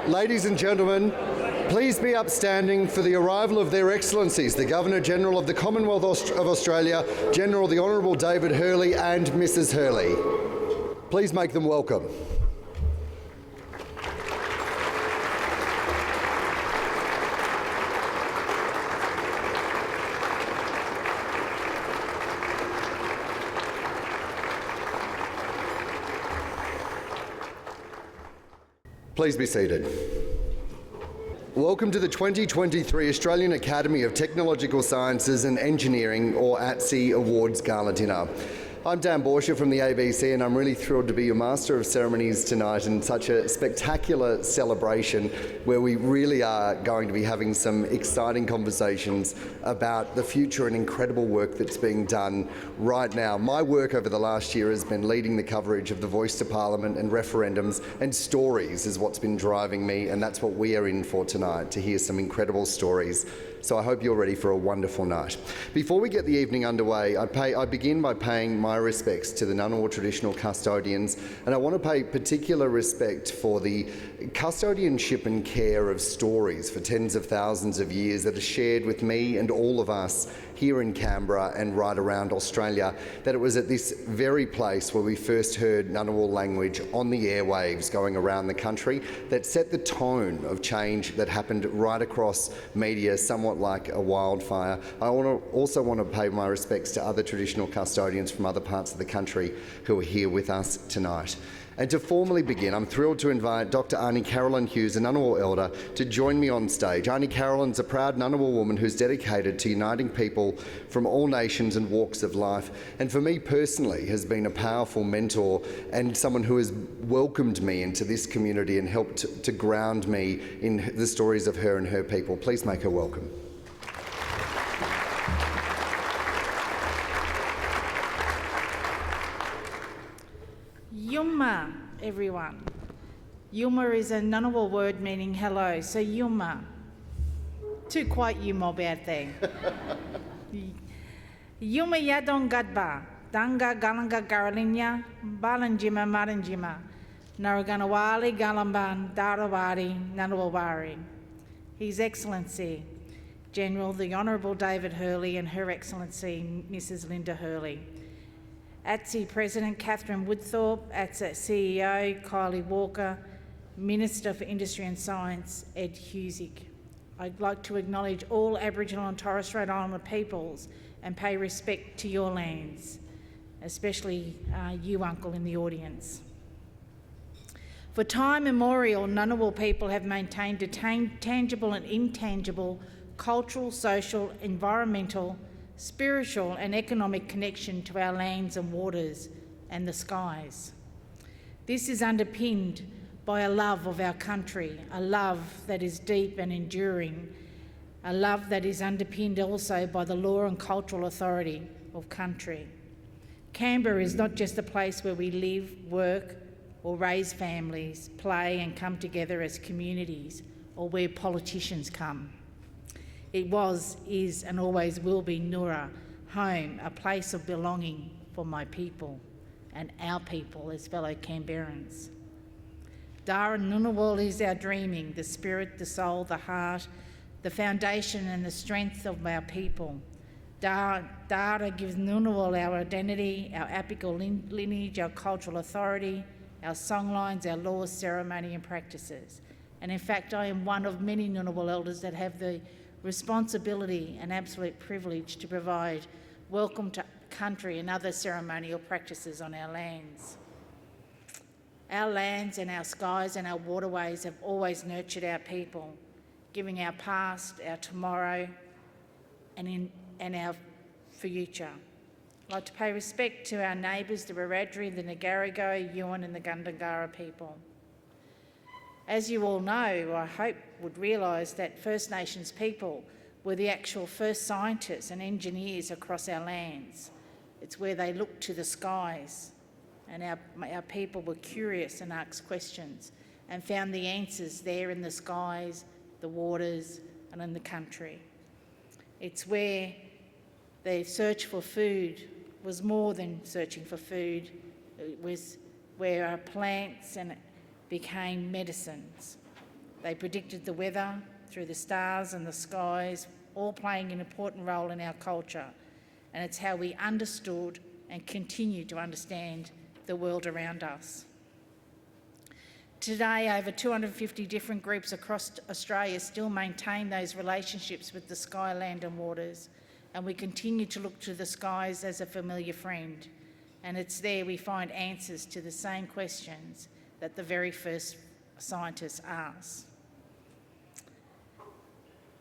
Ladies and gentlemen, please be upstanding for the arrival of their Excellencies, the Governor-General of the Commonwealth of Australia, General the Honourable David Hurley and Mrs Hurley. Please make them welcome. Please be seated. Welcome to the 2023 Australian Academy of Technological Sciences and Engineering, or ATSE Awards Gala Dinner. I'm Dan Borscher from the ABC, and I'm really thrilled to be your Master of Ceremonies tonight in such a spectacular celebration where we really are going to be having some exciting conversations about the future and incredible work that's being done right now. My work over the last year has been leading the coverage of the Voice to Parliament and referendums, and stories is what's been driving me, and that's what we are in for tonight, to hear some incredible stories. So I hope you're ready for a wonderful night. Before we get the evening underway, I begin by paying my respects to the Ngunnawal traditional custodians, and I want to pay particular respect for the custodianship and care of stories for tens of thousands of years that are shared with me and all of us here in Canberra and right around Australia, that it was at this very place where we first heard Ngunnawal language on the airwaves going around the country that set the tone of change that happened right across media, somewhat like a wildfire. I also want to pay my respects to other traditional custodians from other parts of the country who are here with us tonight. And to formally begin, I'm thrilled to invite Dr. Arnie Carolyn Hughes, a Ngunnawal elder, to join me on stage. Arnie Carolyn's a proud Ngunnawal woman who's dedicated to uniting people from all nations and walks of life, and for me personally has been a powerful mentor and someone who has welcomed me into this community and helped to ground me in the stories of her and her people. Please make her welcome. Yumma, everyone. Yumma is a Ngunnawal word meaning hello, so Yumma. Too quite Yumma about thing. Yumma yadong gadba, danga galanga garalinya, balanjima maranjima, naraganawali galamban, darawari, Ngunnawalwari. His Excellency, General the Honourable David Hurley and Her Excellency Mrs Linda Hurley. ATSE President Catherine Woodthorpe, ATSE CEO Kylie Walker, Minister for Industry and Science Ed Husic. I'd like to acknowledge all Aboriginal and Torres Strait Islander peoples and pay respect to your lands, especially you, Uncle, in the audience. For time immemorial, Ngunnawal people have maintained a tangible and intangible cultural, social, environmental, spiritual and economic connection to our lands and waters and the skies. This is underpinned by a love of our country, a love that is deep and enduring, a love that is underpinned also by the law and cultural authority of country. Canberra is not just a place where we live, work or raise families, play and come together as communities, or where politicians come. It was, is and always will be Nura, home, a place of belonging for my people and our people as fellow Canberrans. Dara Ngunnawal is our dreaming, the spirit, the soul, the heart, the foundation and the strength of our people. Dara gives Ngunnawal our identity, our apical lineage, our cultural authority, our songlines, our laws, ceremony and practices. And in fact, I am one of many Ngunnawal elders that have the responsibility and absolute privilege to provide welcome to country and other ceremonial practices on our lands. Our lands and our skies and our waterways have always nurtured our people, giving our past, our tomorrow and our future. I'd like to pay respect to our neighbours, the Wiradjuri, the Ngarigo, Yuin and the Gundungurra people. As you all know, I hope would realise that First Nations people were the actual first scientists and engineers across our lands. It's where they looked to the skies, and our people were curious and asked questions and found the answers there in the skies, the waters and in the country. It's where the search for food was more than searching for food. It was where our plants and became medicines. They predicted the weather through the stars and the skies, all playing an important role in our culture. And it's how we understood and continue to understand the world around us. Today, over 250 different groups across Australia still maintain those relationships with the sky, land and waters, and we continue to look to the skies as a familiar friend. And it's there we find answers to the same questions that the very first scientists asked.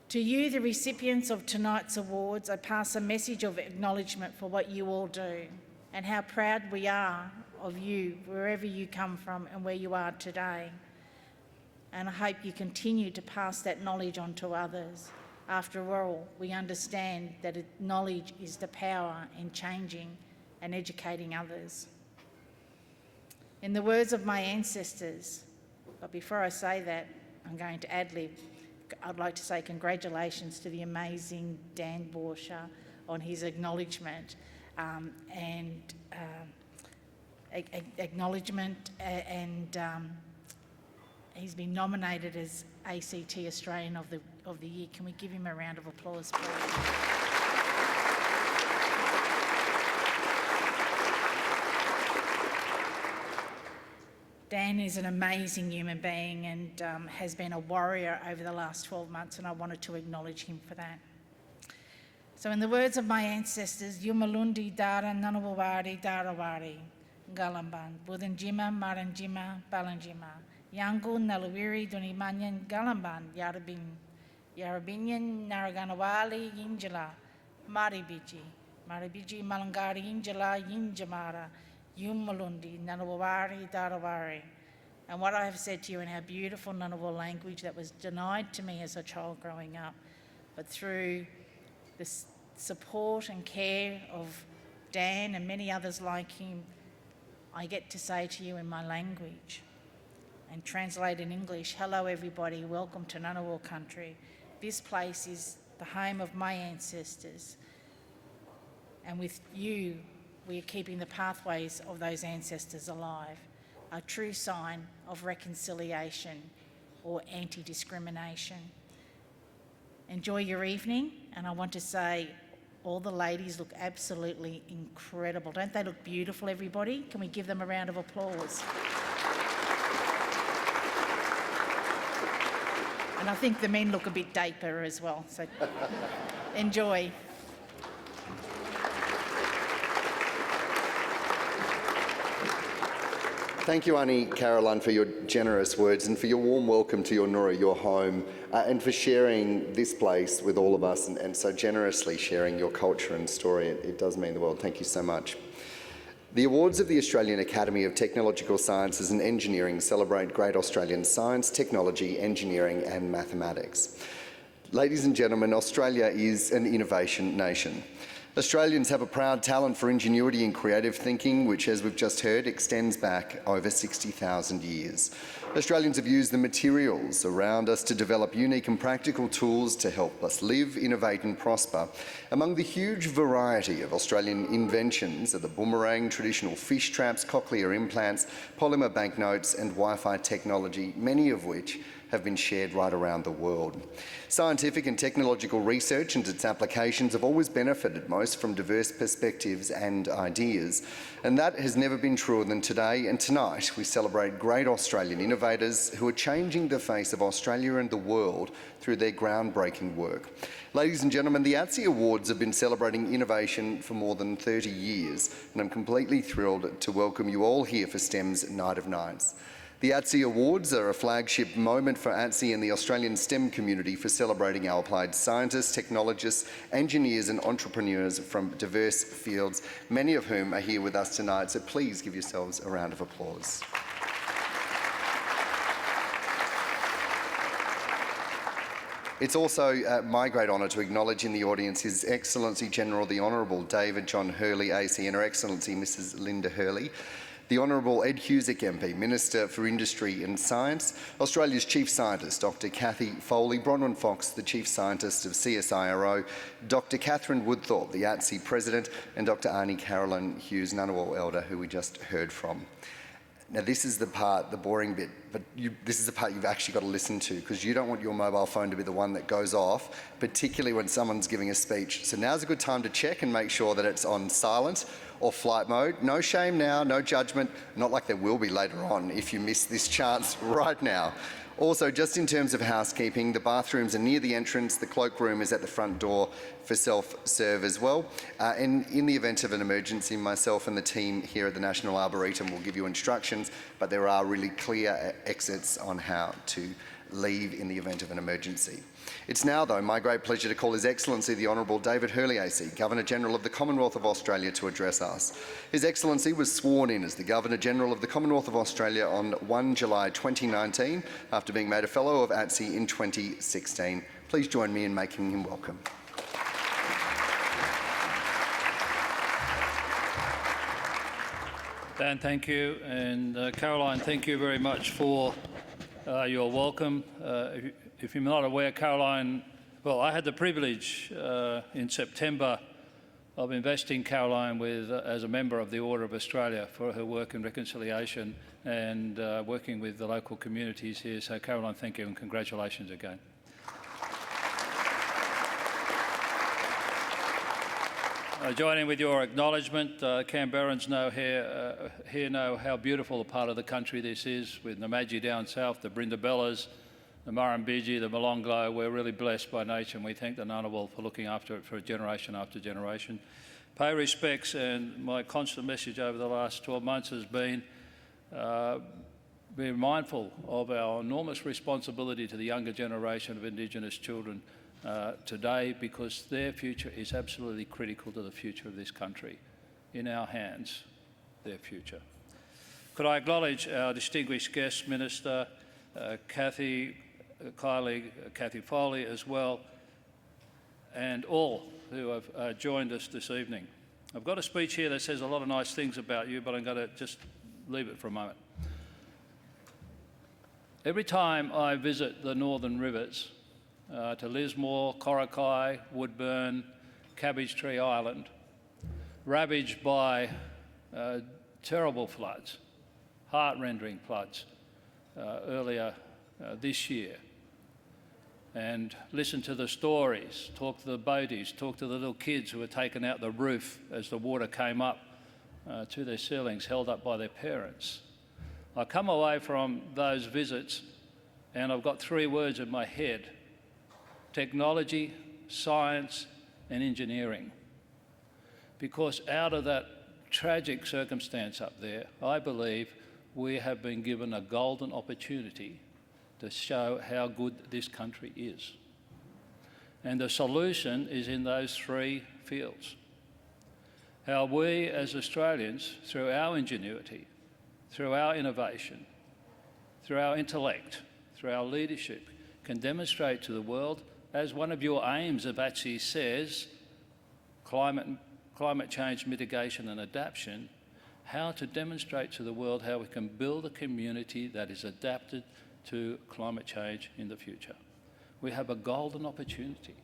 To you, the recipients of tonight's awards, I pass a message of acknowledgement for what you all do and how proud we are of you, wherever you come from and where you are today. And I hope you continue to pass that knowledge on to others. After all, we understand that knowledge is the power in changing and educating others. In the words of my ancestors, but before I say that, I'm going to ad-lib. I'd like to say congratulations to the amazing Dan Borsha on his acknowledgement he's been nominated as ACT Australian of the Year. Can we give him a round of applause, please? Dan is an amazing human being and has been a warrior over the last 12 months, and I wanted to acknowledge him for that. So in the words of my ancestors, Yumalundi Dara Nanawawari Darawari Galamban, Budanjima Maranjima Balanjima, Yangu Nalawiri Dunimanyan Galamban, Yarabinyan Naraganawali Yinjala, Maribiji Malangari Yinjala Yinjamara, Yumalundi, Nanawari, Darawari. And what I have said to you in our beautiful Ngunnawal language that was denied to me as a child growing up, but through the support and care of Dan and many others like him, I get to say to you in my language and translate in English, hello everybody, welcome to Ngunnawal country. This place is the home of my ancestors, and with you, we are keeping the pathways of those ancestors alive, a true sign of reconciliation or anti-discrimination. Enjoy your evening, and I want to say all the ladies look absolutely incredible. Don't they look beautiful, everybody? Can we give them a round of applause? And I think the men look a bit daper as well, so enjoy. Thank you, Auntie Caroline, for your generous words and for your warm welcome to Yurnura, your home, and for sharing this place with all of us and so generously sharing your culture and story. It does mean the world. Thank you so much. The awards of the Australian Academy of Technological Sciences and Engineering celebrate great Australian science, technology, engineering and mathematics. Ladies and gentlemen, Australia is an innovation nation. Australians have a proud talent for ingenuity and creative thinking, which, as we've just heard, extends back over 60,000 years. Australians have used the materials around us to develop unique and practical tools to help us live, innovate and prosper. Among the huge variety of Australian inventions are the boomerang, traditional fish traps, cochlear implants, polymer banknotes and Wi-Fi technology, many of which have been shared right around the world. Scientific and technological research and its applications have always benefited most from diverse perspectives and ideas, and that has never been truer than today. And tonight we celebrate great Australian innovators who are changing the face of Australia and the world through their groundbreaking work. Ladies and gentlemen, the ATSE Awards have been celebrating innovation for more than 30 years, and I'm completely thrilled to welcome you all here for STEM's Night of Nights. The ATSE Awards are a flagship moment for ATSE and the Australian STEM community for celebrating our applied scientists, technologists, engineers and entrepreneurs from diverse fields, many of whom are here with us tonight, so please give yourselves a round of applause. It's also my great honour to acknowledge in the audience His Excellency General the Honourable David John Hurley AC and Her Excellency Mrs Linda Hurley, the Honourable Ed Husic MP, Minister for Industry and Science, Australia's Chief Scientist, Dr Cathy, Foley, Bronwyn Fox, the Chief Scientist of CSIRO, Dr Catherine Woodthorpe, the ATSE President, and Dr Auntie Caroline Hughes, Ngunnawal Elder, who we just heard from. Now this is the part, the boring bit. but this is the part you've actually got to listen to, because you don't want your mobile phone to be the one that goes off, particularly when someone's giving a speech. So now's a good time to check and make sure that it's on silent or flight mode. No shame now, no judgment, not like there will be later on if you miss this chance right now. Also, just in terms of housekeeping, the bathrooms are near the entrance, the cloakroom is at the front door for self-serve as well. And in the event of an emergency, myself and the team here at the National Arboretum will give you instructions, but there are really clear exits on how to leave in the event of an emergency. It's now, though, my great pleasure to call His Excellency the Honourable David Hurley AC, Governor-General of the Commonwealth of Australia, to address us. His Excellency was sworn in as the Governor-General of the Commonwealth of Australia on 1 July 2019 after being made a Fellow of ATSE in 2016. Please join me in making him welcome. Dan, thank you, and Caroline, thank you very much for your welcome. If you're not aware, Caroline, well, I had the privilege in September of investing Caroline as a member of the Order of Australia for her work in reconciliation and working with the local communities here. So, Caroline, thank you and congratulations again. Joining with your acknowledgement, Canberrans here know how beautiful a part of the country this is, with Namadgi down south, the Brindabellas, the Murrumbidgee, the Molonglo. We're really blessed by nature, and we thank the Honourable for looking after it for generation after generation. Pay respects, and my constant message over the last 12 months has been be mindful of our enormous responsibility to the younger generation of Indigenous children today, because their future is absolutely critical to the future of this country. In our hands, their future. Could I acknowledge our distinguished guest minister, Cathy, colleague Cathy Foley as well, and all who have joined us this evening. I've got a speech here that says a lot of nice things about you, but I'm going to just leave it for a moment. Every time I visit the Northern Rivers, to Lismore, Coracai, Woodburn, Cabbage Tree Island, ravaged by terrible floods, heart-rending floods earlier this year, and listen to the stories, talk to the boaties, talk to the little kids who were taken out the roof as the water came up to their ceilings, held up by their parents. I come away from those visits and I've got three words in my head: technology, science and engineering. Because out of that tragic circumstance up there, I believe we have been given a golden opportunity to show how good this country is. And the solution is in those three fields. How we as Australians, through our ingenuity, through our innovation, through our intellect, through our leadership, can demonstrate to the world, as one of your aims of ATSE says, climate change mitigation and adaptation, how to demonstrate to the world how we can build a community that is adapted to climate change in the future. We have a golden opportunity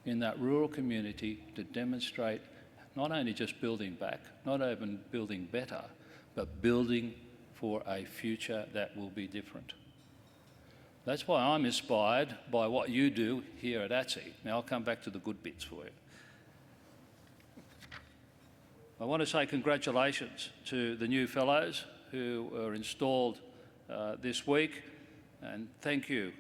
in that rural community to demonstrate not only just building back, not even building better, but building for a future that will be different. That's why I'm inspired by what you do here at ATSE. Now I'll come back to the good bits for you. I want to say congratulations to the new fellows who were installed this week, and thank you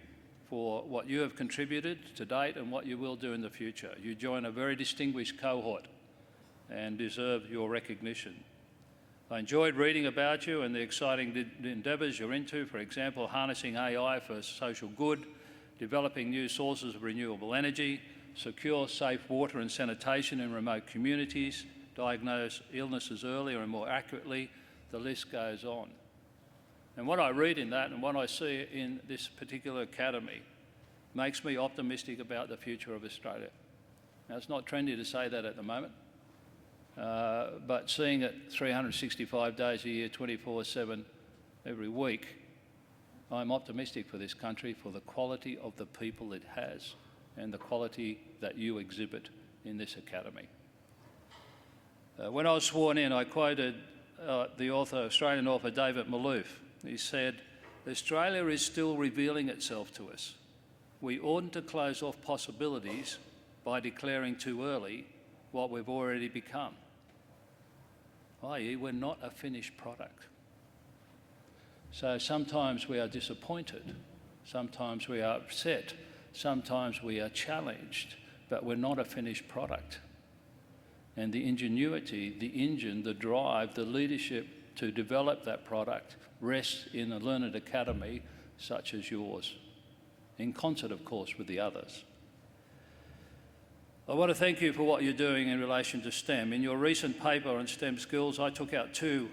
for what you have contributed to date and what you will do in the future. You join a very distinguished cohort and deserve your recognition. I enjoyed reading about you and the exciting endeavours you're into, for example, harnessing AI for social good, developing new sources of renewable energy, secure, safe water and sanitation in remote communities, diagnose illnesses earlier and more accurately. The list goes on. And what I read in that and what I see in this particular academy makes me optimistic about the future of Australia. Now, it's not trendy to say that at the moment, but seeing it 365 days a year, 24/7, every week, I'm optimistic for this country, for the quality of the people it has and the quality that you exhibit in this academy. When I was sworn in, I quoted the Australian author David Malouf. He said, Australia is still revealing itself to us. We oughtn't to close off possibilities by declaring too early what we've already become, i.e. we're not a finished product. So sometimes we are disappointed, sometimes we are upset, sometimes we are challenged, but we're not a finished product. And the ingenuity, the engine, the drive, the leadership to develop that product rests in a learned academy such as yours, in concert, of course, with the others. I want to thank you for what you're doing in relation to STEM. In your recent paper on STEM skills, I took out two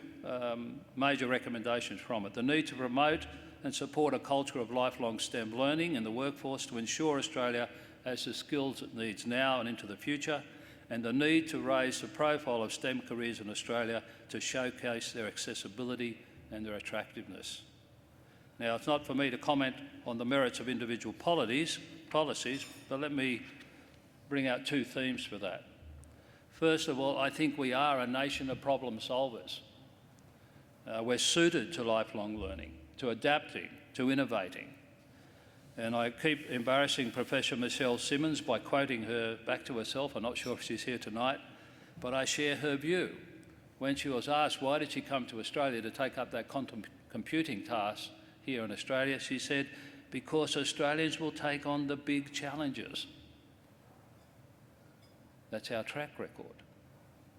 major recommendations from it: the need to promote and support a culture of lifelong STEM learning in the workforce to ensure Australia has the skills it needs now and into the future, and the need to raise the profile of STEM careers in Australia to showcase their accessibility and their attractiveness. Now, it's not for me to comment on the merits of individual policies, but let me bring out two themes for that. First of all, I think we are a nation of problem solvers. We're suited to lifelong learning, to adapting, to innovating. And I keep embarrassing Professor Michelle Simmons by quoting her back to herself. I'm not sure if she's here tonight, but I share her view. When she was asked why did she come to Australia to take up that quantum computing task here in Australia, she said, because Australians will take on the big challenges. That's our track record.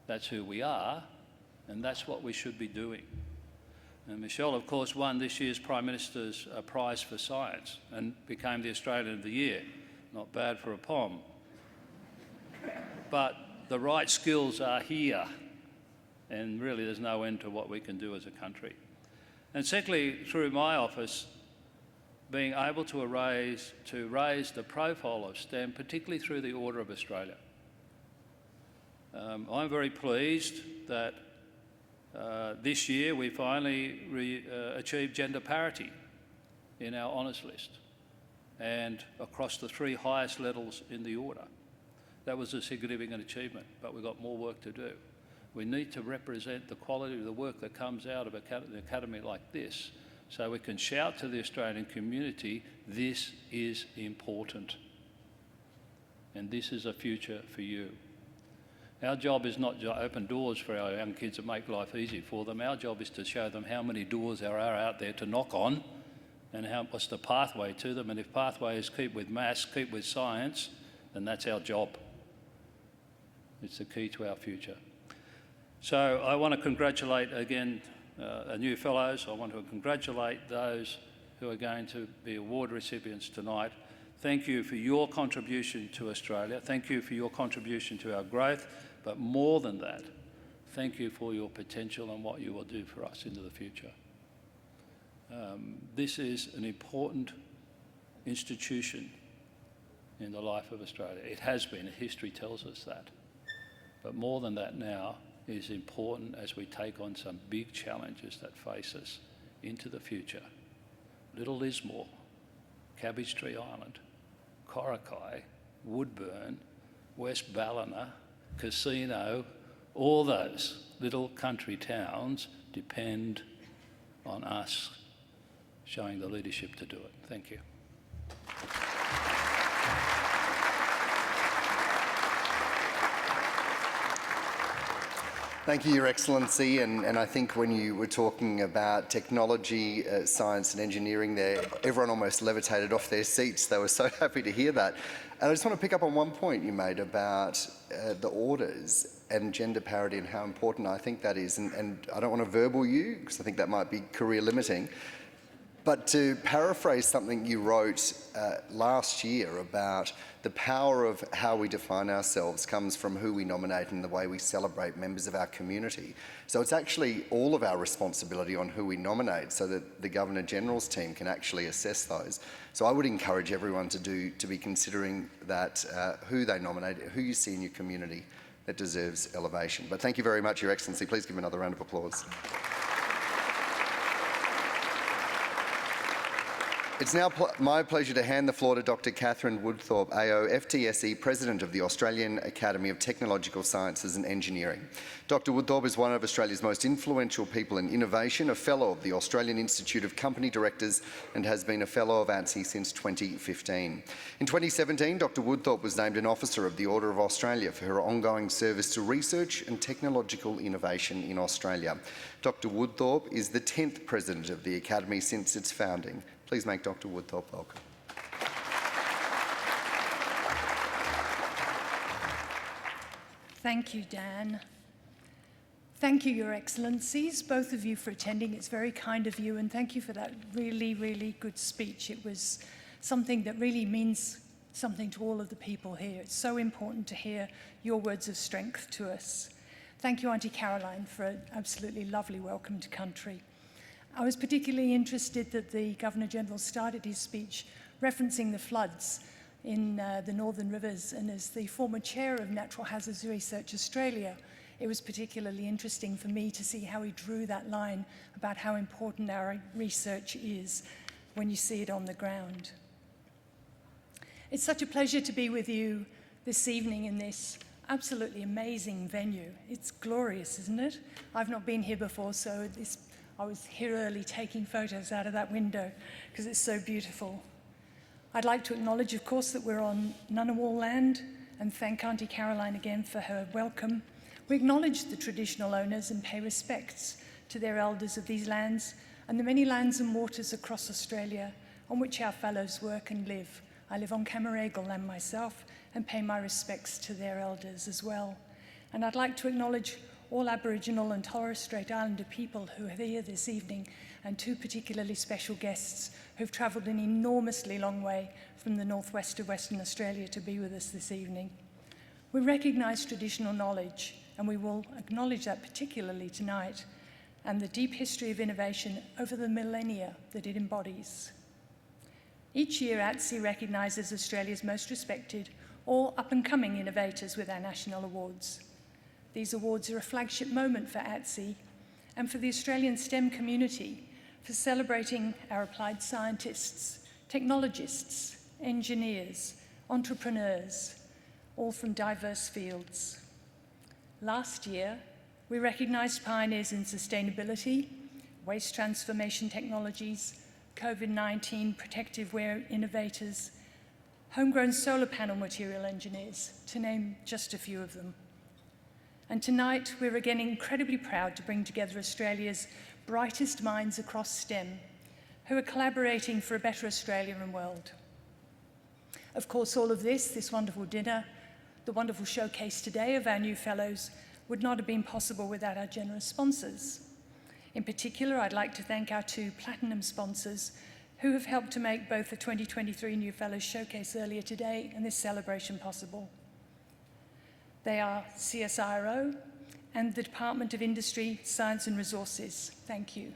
That's who we are, and that's what we should be doing. And Michelle, of course, won this year's Prime Minister's Prize for Science and became the Australian of the Year. Not bad for a POM. But the right skills are here, and really there's no end to what we can do as a country. And secondly, through my office, being able to raise the profile of STEM, particularly through the Order of Australia. I'm very pleased that this year we finally achieved gender parity in our honours list and across the three highest levels in the order. That was a significant achievement, but we've got more work to do. We need to represent the quality of the work that comes out of an academy like this so we can shout to the Australian community, this is important and this is a future for you. Our job is not to open doors for our young kids and make life easy for them. Our job is to show them how many doors there are out there to knock on and what's the pathway to them. And if pathway is keep with maths, keep with science, then that's our job. It's the key to our future. So I want to congratulate again our new fellows. I want to congratulate those who are going to be award recipients tonight. Thank you for your contribution to Australia. Thank you for your contribution to our growth. But more than that, thank you for your potential and what you will do for us into the future. This is an important institution in the life of Australia. It has been, history tells us that. But more than that now is important as we take on some big challenges that face us into the future. Little Lismore, Cabbage Tree Island, Coraki, Woodburn, West Ballina, Casino, all those little country towns depend on us showing the leadership to do it. Thank you. Thank you, Your Excellency, and I think when you were talking about technology, science and engineering there, everyone almost levitated off their seats. They were so happy to hear that. And I just want to pick up on one point you made about the orders and gender parity and how important I think that is. And I don't want to verbal you, because I think that might be career limiting. But to paraphrase something you wrote last year about the power of how we define ourselves comes from who we nominate and the way we celebrate members of our community. So it's actually all of our responsibility on who we nominate so that the Governor-General's team can actually assess those. So I would encourage everyone to be considering that who they nominate, who you see in your community that deserves elevation. But thank you very much, Your Excellency. Please give another round of applause. It's now my pleasure to hand the floor to Dr. Catherine Woodthorpe, AO, FTSE, President of the Australian Academy of Technological Sciences and Engineering. Dr. Woodthorpe is one of Australia's most influential people in innovation, a Fellow of the Australian Institute of Company Directors, and has been a Fellow of ATSE since 2015. In 2017, Dr. Woodthorpe was named an Officer of the Order of Australia for her ongoing service to research and technological innovation in Australia. Dr. Woodthorpe is the 10th President of the Academy since its founding. Please make Dr. Woodthorpe welcome. Thank you, Dan. Thank you, Your Excellencies, both of you for attending. It's very kind of you, and thank you for that really, really good speech. It was something that really means something to all of the people here. It's so important to hear your words of strength to us. Thank you, Auntie Caroline, for an absolutely lovely welcome to country. I was particularly interested that the Governor-General started his speech referencing the floods in the Northern Rivers, and as the former chair of Natural Hazards Research Australia, it was particularly interesting for me to see how he drew that line about how important our research is when you see it on the ground. It's such a pleasure to be with you this evening in this absolutely amazing venue. It's glorious, isn't it? I've not been here before, so I was here early taking photos out of that window because it's so beautiful. I'd like to acknowledge, of course, that we're on Ngunnawal land and thank Auntie Caroline again for her welcome. We acknowledge the traditional owners and pay respects to their elders of these lands and the many lands and waters across Australia on which our fellows work and live. I live on Camaragal land myself and pay my respects to their elders as well. And I'd like to acknowledge all Aboriginal and Torres Strait Islander people who are here this evening, and two particularly special guests who've travelled an enormously long way from the northwest of Western Australia to be with us this evening. We recognise traditional knowledge, and we will acknowledge that particularly tonight, and the deep history of innovation over the millennia that it embodies. Each year, ATSE recognises Australia's most respected or up-and-coming innovators with our national awards. These awards are a flagship moment for ATSE and for the Australian STEM community for celebrating our applied scientists, technologists, engineers, entrepreneurs, all from diverse fields. Last year, we recognised pioneers in sustainability, waste transformation technologies, COVID-19 protective wear innovators, homegrown solar panel material engineers, to name just a few of them. And tonight, we're again incredibly proud to bring together Australia's brightest minds across STEM, who are collaborating for a better Australia and world. Of course, all of this wonderful dinner, the wonderful showcase today of our new fellows, would not have been possible without our generous sponsors. In particular, I'd like to thank our two platinum sponsors who have helped to make both the 2023 New Fellows Showcase earlier today and this celebration possible. They are CSIRO and the Department of Industry, Science and Resources. Thank you.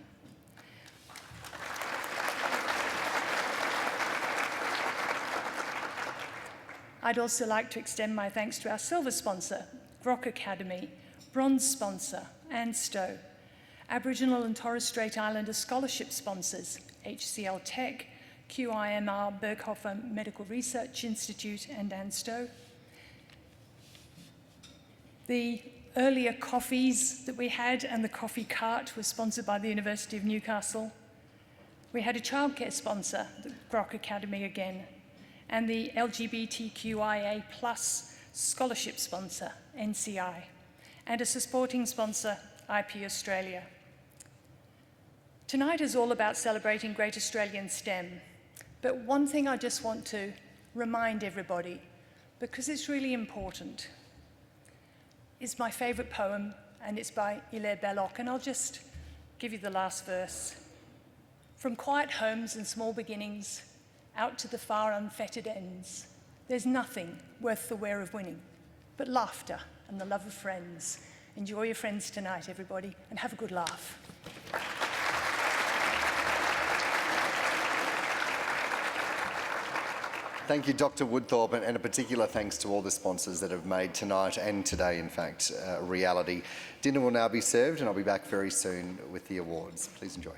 I'd also like to extend my thanks to our silver sponsor, Grok Academy, bronze sponsor, ANSTO, Aboriginal and Torres Strait Islander scholarship sponsors, HCL Tech, QIMR Berghofer Medical Research Institute and ANSTO. The earlier coffees that we had and the coffee cart was sponsored by the University of Newcastle. We had a childcare sponsor, the Grok Academy again, and the LGBTQIA+ scholarship sponsor, NCI, and a supporting sponsor, IP Australia. Tonight is all about celebrating Great Australian STEM, but one thing I just want to remind everybody, because it's really important, is my favourite poem, and it's by Hilaire Belloc, and I'll just give you the last verse. From quiet homes and small beginnings, out to the far unfettered ends, there's nothing worth the wear of winning, but laughter and the love of friends. Enjoy your friends tonight, everybody, and have a good laugh. Thank you, Dr. Woodthorpe, and a particular thanks to all the sponsors that have made tonight and today, in fact, a reality. Dinner will now be served, and I'll be back very soon with the awards. Please enjoy.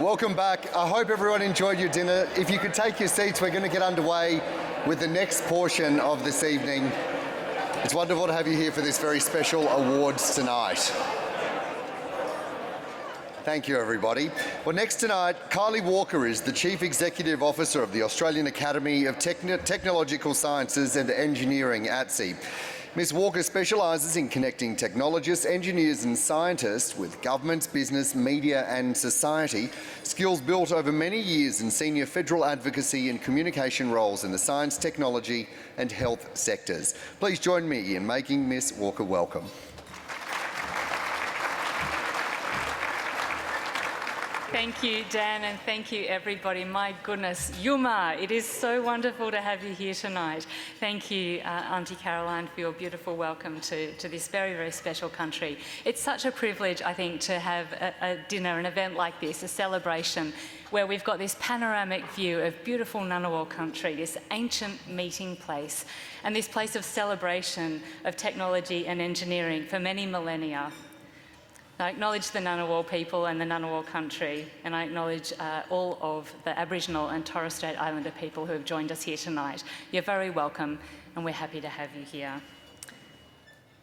Welcome back. I hope everyone enjoyed your dinner. If you could take your seats, we're going to get underway with the next portion of this evening. It's wonderful to have you here for this very special awards tonight. Thank you, everybody. Well, next tonight, Kylie Walker is the Chief Executive Officer of the Australian Academy of Technological Sciences and Engineering, ATSE. Ms Walker specialises in connecting technologists, engineers and scientists with governments, business, media and society, skills built over many years in senior federal advocacy and communication roles in the science, technology and health sectors. Please join me in making Ms Walker welcome. Thank you, Dan, and thank you, everybody. My goodness, Yuma, it is so wonderful to have you here tonight. Thank you, Auntie Caroline, for your beautiful welcome to this very, very special country. It's such a privilege, I think, to have a dinner, an event like this, a celebration, where we've got this panoramic view of beautiful Ngunnawal country, this ancient meeting place, and this place of celebration of technology and engineering for many millennia. I acknowledge the Ngunnawal people and the Ngunnawal country, and I acknowledge all of the Aboriginal and Torres Strait Islander people who have joined us here tonight. You're very welcome, and we're happy to have you here.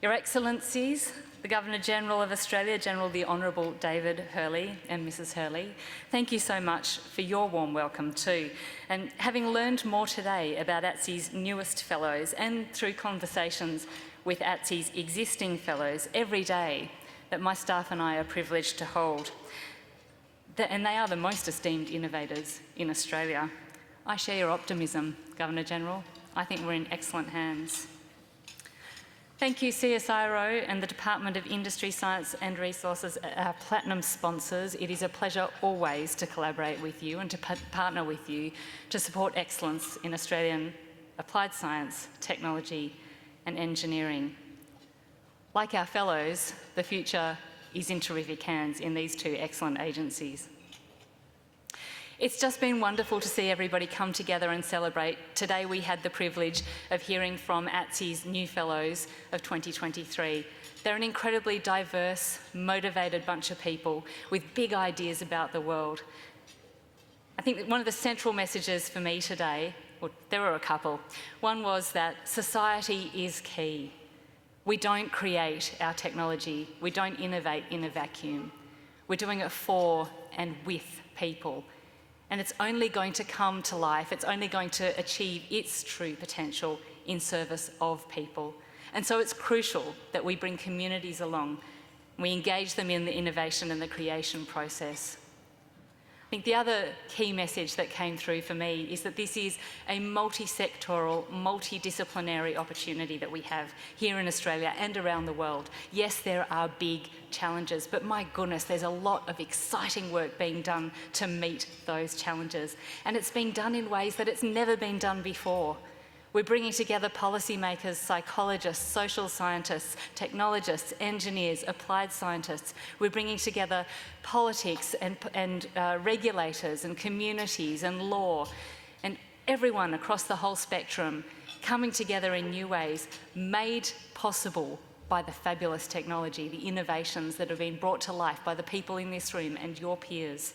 Your Excellencies, the Governor-General of Australia, General the Honourable David Hurley and Mrs Hurley, thank you so much for your warm welcome too. And having learned more today about ATSE's newest fellows and through conversations with ATSE's existing fellows every day, that my staff and I are privileged to hold. And they are the most esteemed innovators in Australia. I share your optimism, Governor-General. I think we're in excellent hands. Thank you, CSIRO and the Department of Industry, Science and Resources, our platinum sponsors. It is a pleasure always to collaborate with you and to partner with you to support excellence in Australian applied science, technology and engineering. Like our fellows, the future is in terrific hands in these two excellent agencies. It's just been wonderful to see everybody come together and celebrate. Today we had the privilege of hearing from ATSE's new fellows of 2023. They're an incredibly diverse, motivated bunch of people with big ideas about the world. I think that one of the central messages for me today, well, there were a couple. One was that society is key. We don't create our technology, we don't innovate in a vacuum. We're doing it for and with people. And it's only going to come to life, it's only going to achieve its true potential in service of people. And so it's crucial that we bring communities along, we engage them in the innovation and the creation process. I think the other key message that came through for me is that this is a multi-sectoral, multidisciplinary opportunity that we have here in Australia and around the world. Yes, there are big challenges, but my goodness, there's a lot of exciting work being done to meet those challenges. And it's being done in ways that it's never been done before. We're bringing together policymakers, psychologists, social scientists, technologists, engineers, applied scientists. We're bringing together politics and regulators and communities and law and everyone across the whole spectrum coming together in new ways, made possible by the fabulous technology, the innovations that have been brought to life by the people in this room and your peers.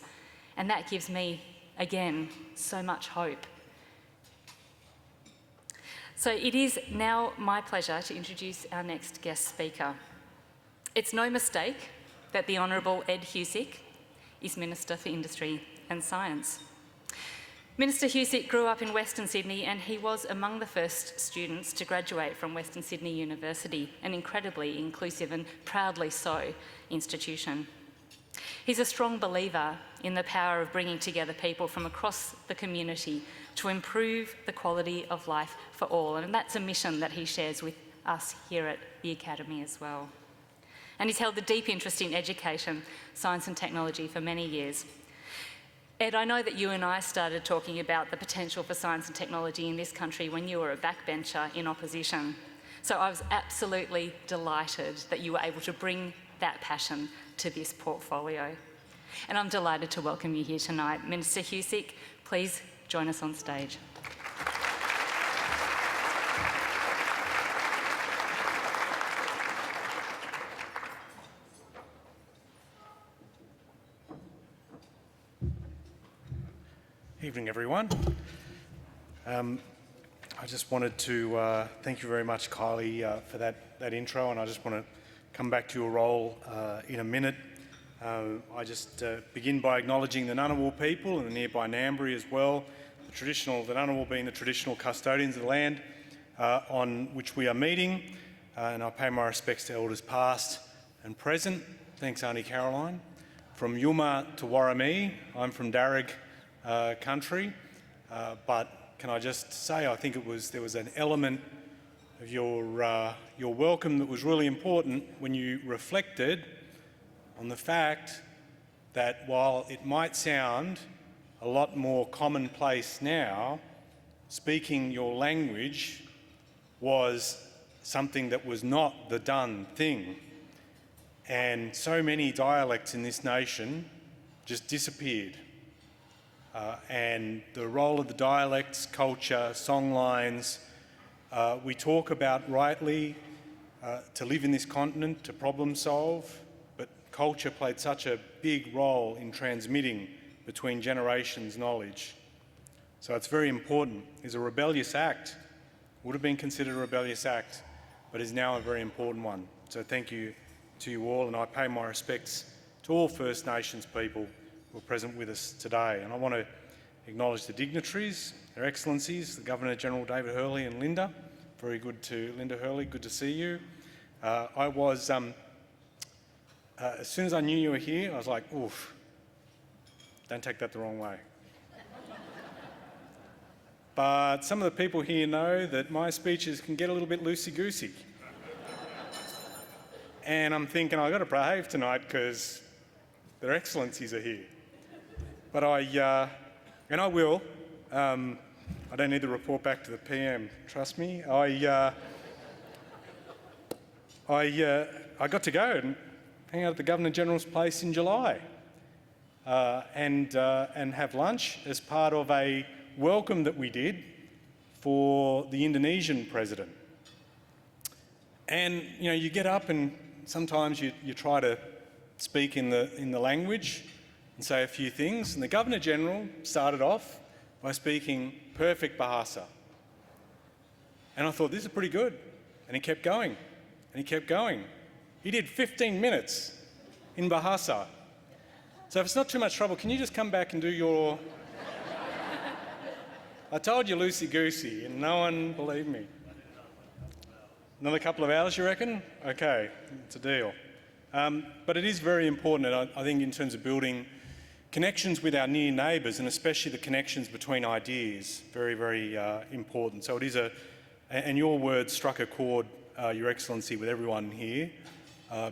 And that gives me, again, so much hope. So it is now my pleasure to introduce our next guest speaker. It's no mistake that the Honourable Ed Husic is Minister for Industry and Science. Minister Husic grew up in Western Sydney and he was among the first students to graduate from Western Sydney University, an incredibly inclusive and proudly so institution. He's a strong believer in the power of bringing together people from across the community to improve the quality of life for all, and that's a mission that he shares with us here at the Academy as well. And he's held a deep interest in education, science and technology for many years. Ed, I know that you and I started talking about the potential for science and technology in this country when you were a backbencher in opposition. So I was absolutely delighted that you were able to bring that passion to this portfolio. And I'm delighted to welcome you here tonight. Minister Husic, please join us on stage. Evening, everyone. I just wanted to thank you very much, Kylie, for that intro, and I just want to come back to your role in a minute. I just begin by acknowledging the Ngunnawal people and the nearby Ngambri as well, the Ngunnawal being the traditional custodians of the land on which we are meeting, and I pay my respects to elders past and present. Thanks, Auntie Caroline. From Yuma to Warramee, I'm from Darug country, but can I just say I think there was an element of your welcome that was really important when you reflected on the fact that while it might sound a lot more commonplace now, speaking your language was something that was not the done thing. And so many dialects in this nation just disappeared. And the role of the dialects, culture, songlines, we talk about rightly to live in this continent, to problem solve, but culture played such a big role in transmitting between generations knowledge. So it's very important. It's a rebellious act, would have been considered a rebellious act, but is now a very important one. So thank you to you all, and I pay my respects to all First Nations people who are present with us today. And I want to acknowledge the dignitaries, Their Excellencies, the Governor-General David Hurley and Linda. Very good to Linda Hurley, good to see you. I was, as soon as I knew you were here, I was like, oof, don't take that the wrong way. But some of the people here know that my speeches can get a little bit loosey-goosey. And I'm thinking, I've got to behave tonight because Their Excellencies are here. But and I will. I don't need to report back to the PM, trust me. I got to go and hang out at the Governor-General's place in July and have lunch as part of a welcome that we did for the Indonesian president. And, you know, you get up and sometimes you try to speak in the language and say a few things. And the Governor-General started off by speaking perfect Bahasa. And I thought, this is pretty good. And he kept going, and he kept going. He did 15 minutes in Bahasa. So if it's not too much trouble, can you just come back and do your... I told you loosey-goosey, and no one believed me. Another couple of hours, you reckon? Okay, it's a deal. But it is very important, and I think in terms of building connections with our near neighbours, and especially the connections between ideas, very, very important. So it is and your words struck a chord, Your Excellency, with everyone here,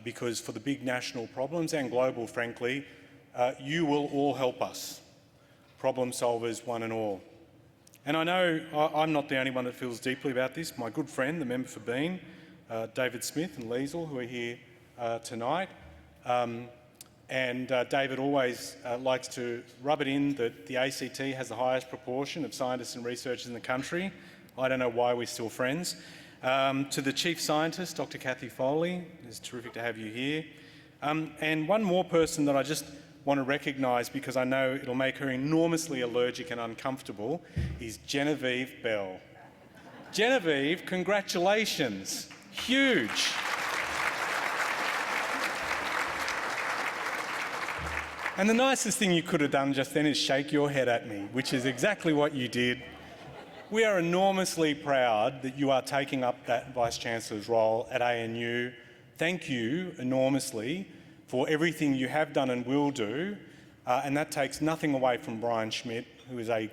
because for the big national problems and global, frankly, you will all help us, problem solvers one and all. And I know I'm not the only one that feels deeply about this. My good friend, the member for Bean, David Smith and Liesl, who are here tonight. And David always likes to rub it in that the ACT has the highest proportion of scientists and researchers in the country. I don't know why we're still friends. To the Chief Scientist, Dr. Cathy Foley, it's terrific to have you here. And one more person that I just want to recognise, because I know it'll make her enormously allergic and uncomfortable, is Genevieve Bell. Genevieve, congratulations. Huge. And the nicest thing you could have done just then is shake your head at me, which is exactly what you did. We are enormously proud that you are taking up that Vice-Chancellor's role at ANU. Thank you enormously for everything you have done and will do, and that takes nothing away from Brian Schmidt, who is a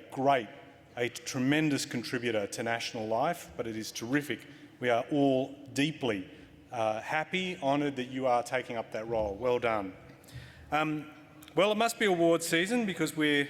tremendous contributor to national life, but it is terrific. We are all deeply happy, honoured that you are taking up that role. Well done. Well, it must be awards season because we're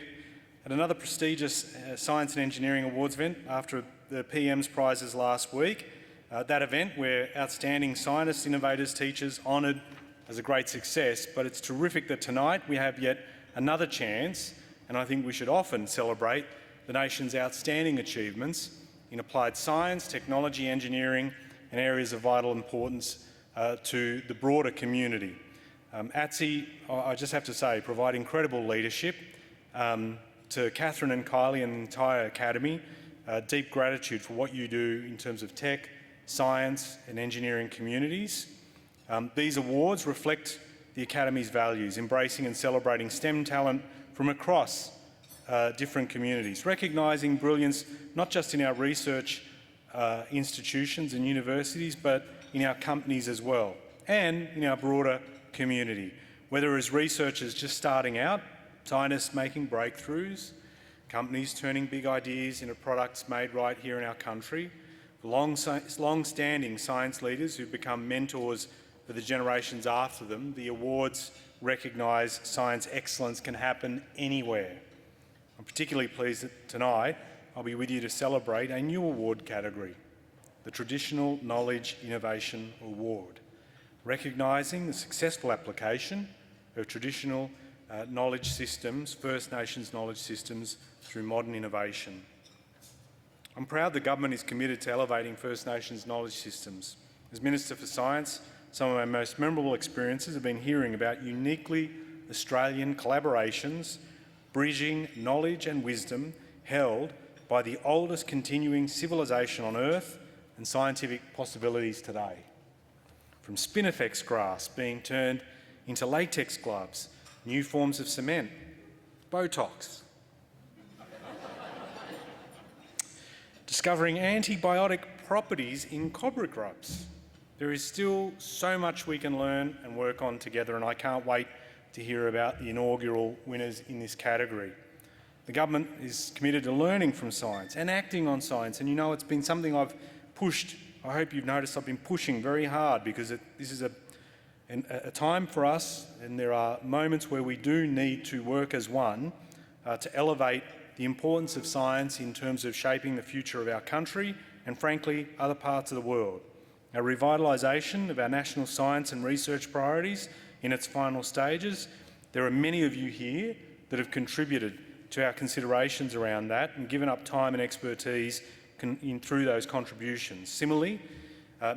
at another prestigious Science and Engineering Awards event after the PM's prizes last week. That event where outstanding scientists, innovators, teachers honoured as a great success, but it's terrific that tonight we have yet another chance, and I think we should often celebrate the nation's outstanding achievements in applied science, technology, engineering and areas of vital importance to the broader community. ATSE, I just have to say, provide incredible leadership to Catherine and Kylie and the entire Academy, deep gratitude for what you do in terms of tech, science and engineering communities. These awards reflect the Academy's values, embracing and celebrating STEM talent from across different communities, recognising brilliance not just in our research institutions and universities, but in our companies as well, and in our broader community, whether as researchers just starting out, scientists making breakthroughs, companies turning big ideas into products made right here in our country, long-standing science leaders who've become mentors for the generations after them. The awards recognise science excellence can happen anywhere. I'm particularly pleased that tonight I'll be with you to celebrate a new award category, the Traditional Knowledge Innovation Award, recognising the successful application of traditional knowledge systems, First Nations knowledge systems, through modern innovation. I'm proud the government is committed to elevating First Nations knowledge systems. As Minister for Science, some of my most memorable experiences have been hearing about uniquely Australian collaborations, bridging knowledge and wisdom held by the oldest continuing civilisation on Earth and scientific possibilities today. From Spinifex grass being turned into latex gloves, new forms of cement, Botox, discovering antibiotic properties in cobra grubs. There is still so much we can learn and work on together, and I can't wait to hear about the inaugural winners in this category. The government is committed to learning from science and acting on science, and you know it's been something I've pushed. I hope you've noticed I've been pushing very hard because this is a time for us, and there are moments where we do need to work as one to elevate the importance of science in terms of shaping the future of our country and, frankly, other parts of the world. Our revitalisation of our national science and research priorities in its final stages. There are many of you here that have contributed to our considerations around that and given up time and expertise through those contributions. Similarly,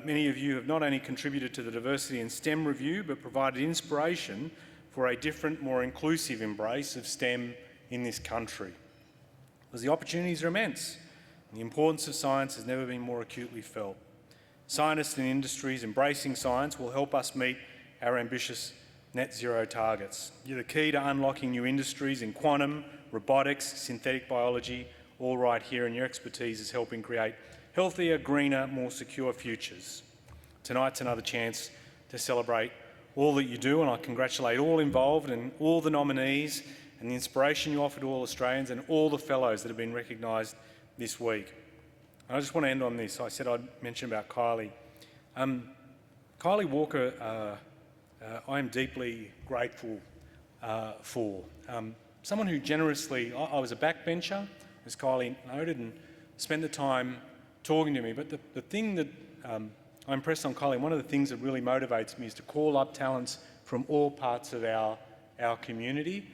many of you have not only contributed to the Diversity in STEM review, but provided inspiration for a different, more inclusive embrace of STEM in this country. Because the opportunities are immense, and the importance of science has never been more acutely felt. Scientists and industries embracing science will help us meet our ambitious net zero targets. You're the key to unlocking new industries in quantum, robotics, synthetic biology, all right here, and your expertise is helping create healthier, greener, more secure futures. Tonight's another chance to celebrate all that you do, and I congratulate all involved and all the nominees and the inspiration you offer to all Australians and all the fellows that have been recognised this week. And I just want to end on this. I said I'd mention about Kylie. Kylie Walker, I am deeply grateful for. Someone who generously, I was a backbencher, as Kylie noted, and spent the time talking to me. But the thing that I'm impressed on Kylie, one of the things that really motivates me is to call up talents from all parts of our community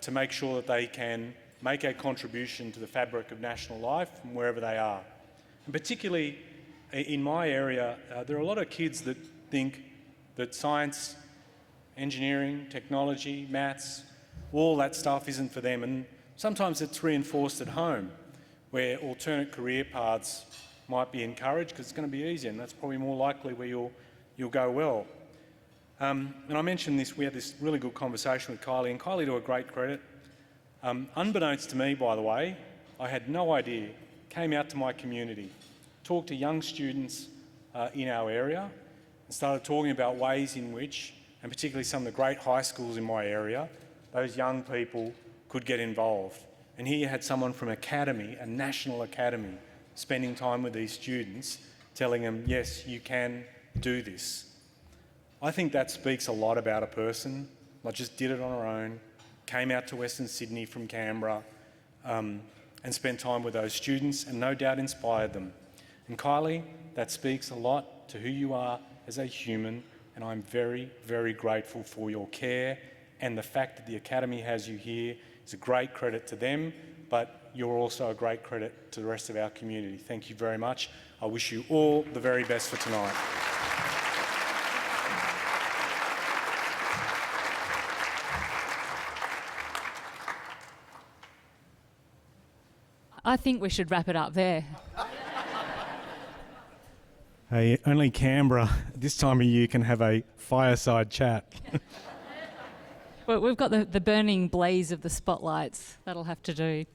to make sure that they can make a contribution to the fabric of national life from wherever they are. And particularly in my area, there are a lot of kids that think that science, engineering, technology, maths, all that stuff isn't for them. And sometimes it's reinforced at home, where alternate career paths might be encouraged because it's going to be easier, and that's probably more likely where you'll go well. And I mentioned this, we had this really good conversation with Kylie, and Kylie, to her great credit, unbeknownst to me, by the way, I had no idea, came out to my community, talked to young students in our area, and started talking about ways in which, and particularly some of the great high schools in my area, those young people could get involved. And here you had someone from Academy, a national academy, spending time with these students, telling them, yes, you can do this. I think that speaks a lot about a person, not just did it on her own, came out to Western Sydney from Canberra and spent time with those students and no doubt inspired them. And Kylie, that speaks a lot to who you are as a human, and I'm very, very grateful for your care, and the fact that the Academy has you here is a great credit to them, but you're also a great credit to the rest of our community. Thank you very much. I wish you all the very best for tonight. I think we should wrap it up there. Hey, only Canberra this time of year can have a fireside chat. Well, we've got the burning blaze of the spotlights. That'll have to do.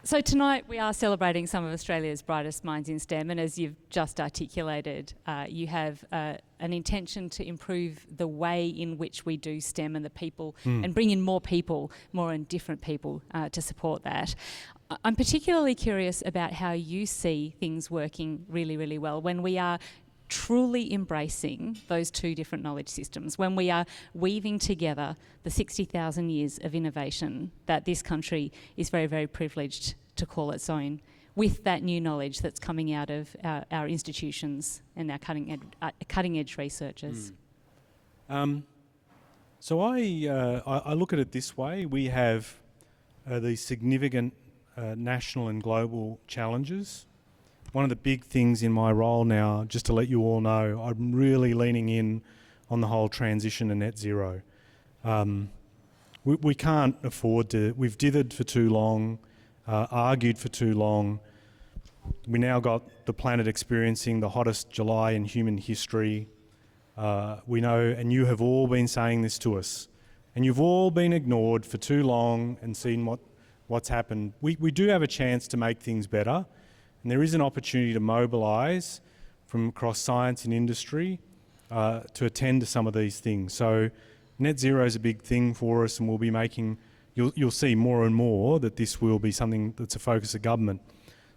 So tonight we are celebrating some of Australia's brightest minds in STEM, and as you've just articulated, you have an intention to improve the way in which we do STEM and the people, and bring in more people, more and different people to support that. I'm particularly curious about how you see things working really, really well when we are truly embracing those two different knowledge systems, when we are weaving together the 60,000 years of innovation that this country is very, very privileged to call its own, with that new knowledge that's coming out of our institutions and our cutting-edge researchers. So I look at it this way. We have these significant national and global challenges. One of the big things in my role now, just to let you all know, I'm really leaning in on the whole transition to net zero. We can't afford to, we've dithered for too long, argued for too long. We now got the planet experiencing the hottest July in human history. We know, and you have all been saying this to us, and you've all been ignored for too long and seen what's happened. We do have a chance to make things better, and there is an opportunity to mobilise from across science and industry to attend to some of these things. So net zero is a big thing for us, and we'll be making, you'll see more and more that this will be something that's a focus of government.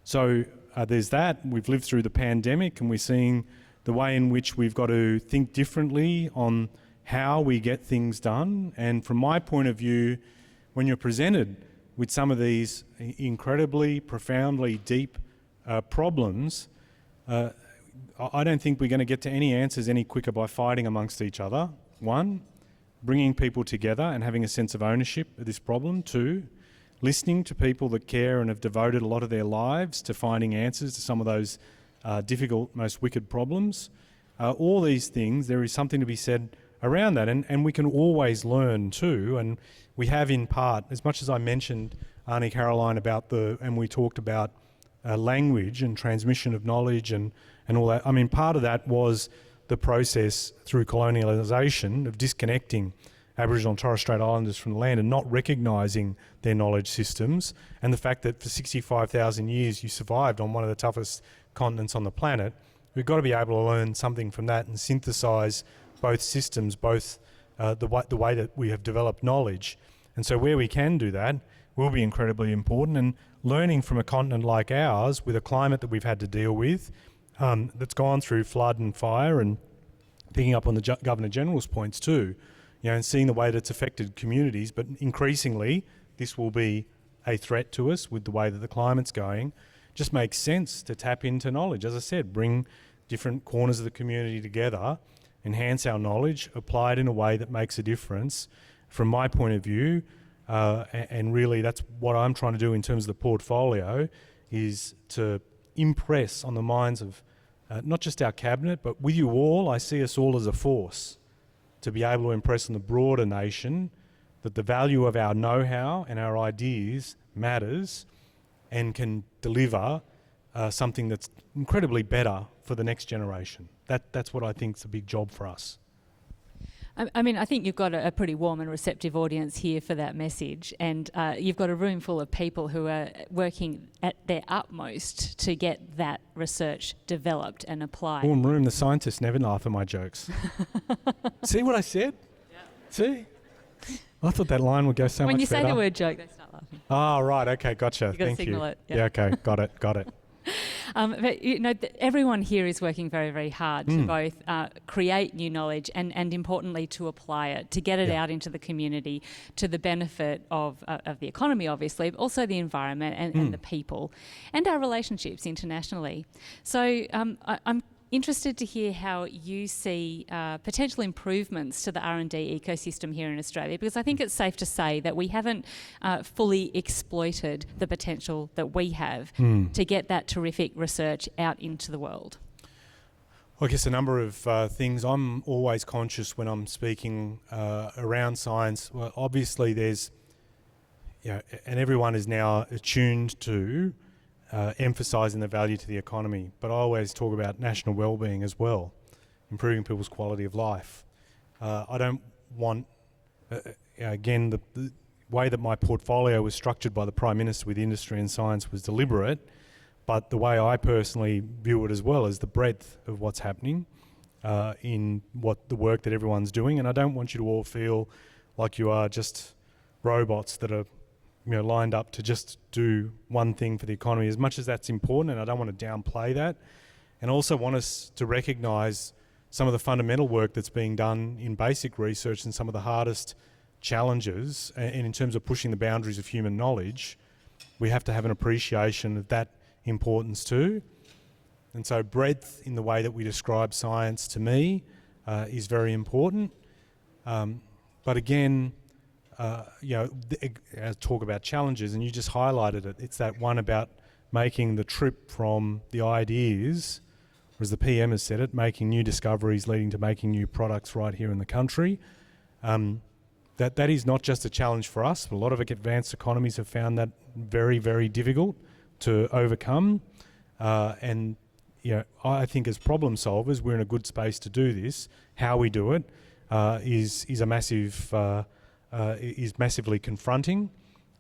So there's that. We've lived through the pandemic, and we're seeing the way in which we've got to think differently on how we get things done. And from my point of view, when you're presented with some of these incredibly, profoundly deep problems, I don't think we're going to get to any answers any quicker by fighting amongst each other. One, bringing people together and having a sense of ownership of this problem. Two, listening to people that care and have devoted a lot of their lives to finding answers to some of those difficult, most wicked problems. All these things, there is something to be said around that, and we can always learn too, and we have in part, as much as I mentioned, Auntie Caroline, and we talked about language and transmission of knowledge and all that. I mean, part of that was the process through colonialisation of disconnecting Aboriginal and Torres Strait Islanders from the land and not recognising their knowledge systems, and the fact that for 65,000 years you survived on one of the toughest continents on the planet. We've got to be able to learn something from that and synthesise both systems, both the way that we have developed knowledge. And so where we can do that will be incredibly important, and learning from a continent like ours with a climate that we've had to deal with, that's gone through flood and fire, and picking up on the Governor-General's points too, and seeing the way that it's affected communities, but increasingly this will be a threat to us with the way that the climate's going. Just makes sense to tap into knowledge. As I said, bring different corners of the community together, enhance our knowledge, apply it in a way that makes a difference. From my point of view, and really that's what I'm trying to do in terms of the portfolio, is to impress on the minds of not just our cabinet, but with you all. I see us all as a force to be able to impress on the broader nation that the value of our know-how and our ideas matters and can deliver something that's incredibly better for the next generation. That's what I think is a big job for us. I mean, I think you've got a pretty warm and receptive audience here for that message, and you've got a room full of people who are working at their utmost to get that research developed and applied. Warm room, the scientists never laugh at my jokes. See what I said? Yeah. See? I thought that line would go so much better. When you say the word joke, they start laughing. Oh, right, okay, gotcha. You've got to signal it. Yeah, okay, got it. But everyone here is working very, very hard to both create new knowledge and importantly to apply it, to get it out into the community to the benefit of the economy, obviously, but also the environment and the people and our relationships internationally. So I'm interested to hear how you see potential improvements to the R&D ecosystem here in Australia, because I think it's safe to say that we haven't fully exploited the potential that we have to get that terrific research out into the world. I guess a number of things. I'm always conscious when I'm speaking around science. Well, obviously and everyone is now attuned to emphasising the value to the economy. But I always talk about national wellbeing as well, improving people's quality of life. I don't want, again, the way that my portfolio was structured by the Prime Minister with industry and science was deliberate, but the way I personally view it as well is the breadth of what's happening in the work that everyone's doing. And I don't want you to all feel like you are just robots that are lined up to just do one thing for the economy, as much as that's important, and I don't want to downplay that. And I also want us to recognise some of the fundamental work that's being done in basic research and some of the hardest challenges, and in terms of pushing the boundaries of human knowledge, we have to have an appreciation of that importance too. And so breadth in the way that we describe science, to me, is very important. But again, talk about challenges, and you just highlighted it. It's that one about making the trip from the ideas, or as the PM has said it, making new discoveries leading to making new products right here in the country. That is not just a challenge for us. A lot of advanced economies have found that very, very difficult to overcome. And I think as problem solvers, we're in a good space to do this. How we do it is massively confronting.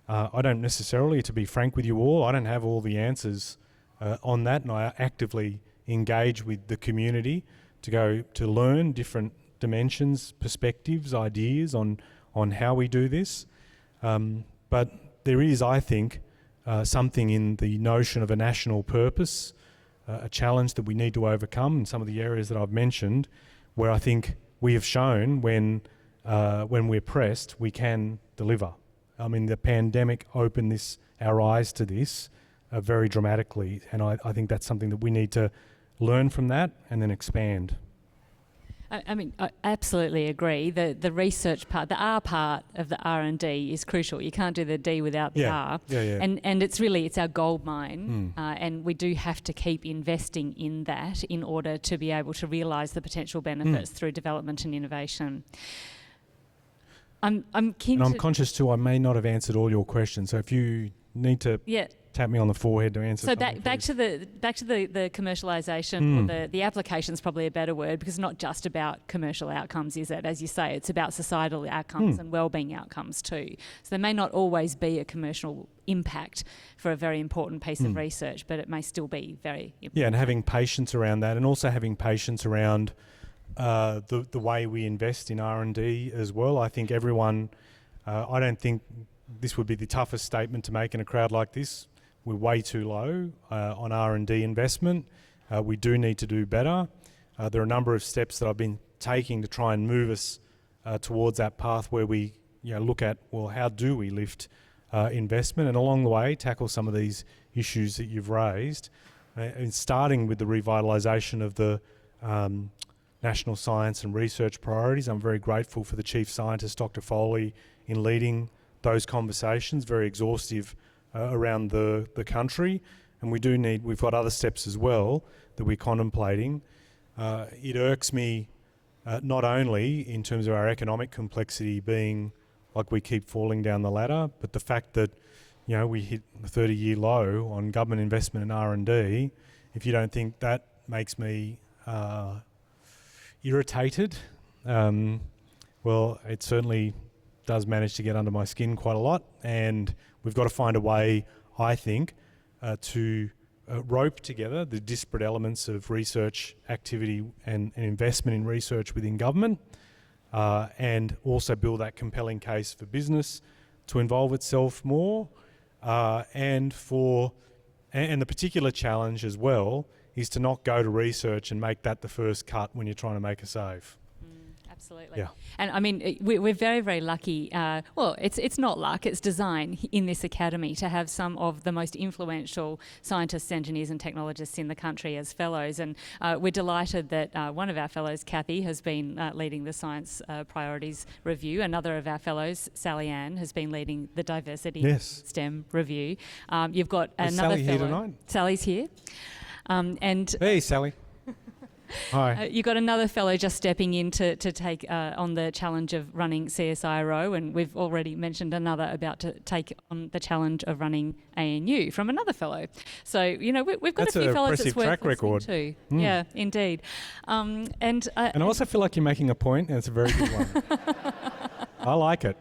I don't necessarily, to be frank with you all, I don't have all the answers on that, and I actively engage with the community to learn different dimensions, perspectives, ideas on how we do this. But there is, I think, something in the notion of a national purpose, a challenge that we need to overcome in some of the areas that I've mentioned, where I think we have shown when we're pressed, we can deliver. I mean, the pandemic opened our eyes to this very dramatically, and I think that's something that we need to learn from that and then expand. I mean, I absolutely agree. The research part, the R part of the R&D is crucial. You can't do the D without the R. Yeah. And it's our gold mine, and we do have to keep investing in that in order to be able to realise the potential benefits through development and innovation. I'm keen and I'm conscious too, I may not have answered all your questions, so if you need to tap me on the forehead to answer. So back to the commercialisation, or the application is probably a better word, because it's not just about commercial outcomes, is it? As you say, it's about societal outcomes and wellbeing outcomes too. So there may not always be a commercial impact for a very important piece of research, but it may still be very important. Yeah, and having patience around that, and also having patience around the way we invest in R&D as well. I think everyone, I don't think this would be the toughest statement to make in a crowd like this. We're way too low on R&D investment. We do need to do better. There are a number of steps that I've been taking to try and move us towards that path where we look at, well, how do we lift investment, and along the way tackle some of these issues that you've raised, and starting with the revitalisation of the national science and research priorities. I'm very grateful for the Chief Scientist, Dr. Foley, in leading those conversations, very exhaustive around the country. And we've got other steps as well that we're contemplating. It irks me not only in terms of our economic complexity being like we keep falling down the ladder, but the fact that we hit the 30-year low on government investment in R&D. If you don't think that makes me irritated, well, it certainly does manage to get under my skin quite a lot, and we've got to find a way, I think, to rope together the disparate elements of research activity and investment in research within government, and also build that compelling case for business to involve itself more, and the particular challenge as well is to not go to research and make that the first cut when you're trying to make a save. Absolutely. Yeah. And I mean, we're very, very lucky. Well, it's not luck, it's design in this academy to have some of the most influential scientists, engineers and technologists in the country as fellows. And we're delighted that one of our fellows, Cathy, has been leading the Science Priorities Review. Another of our fellows, Sally Ann, has been leading the Diversity STEM Review. You've got another Sally fellow. Here tonight? Sally's here. Hey, Sally. Hi. You've got another fellow just stepping in to take on the challenge of running CSIRO, and we've already mentioned another about to take on the challenge of running ANU from another fellow. So, you know, we've got That's a few an fellows impressive that's worth track record. listening to. Yeah, indeed. And I also feel like you're making a point, and it's a very good one. I like it.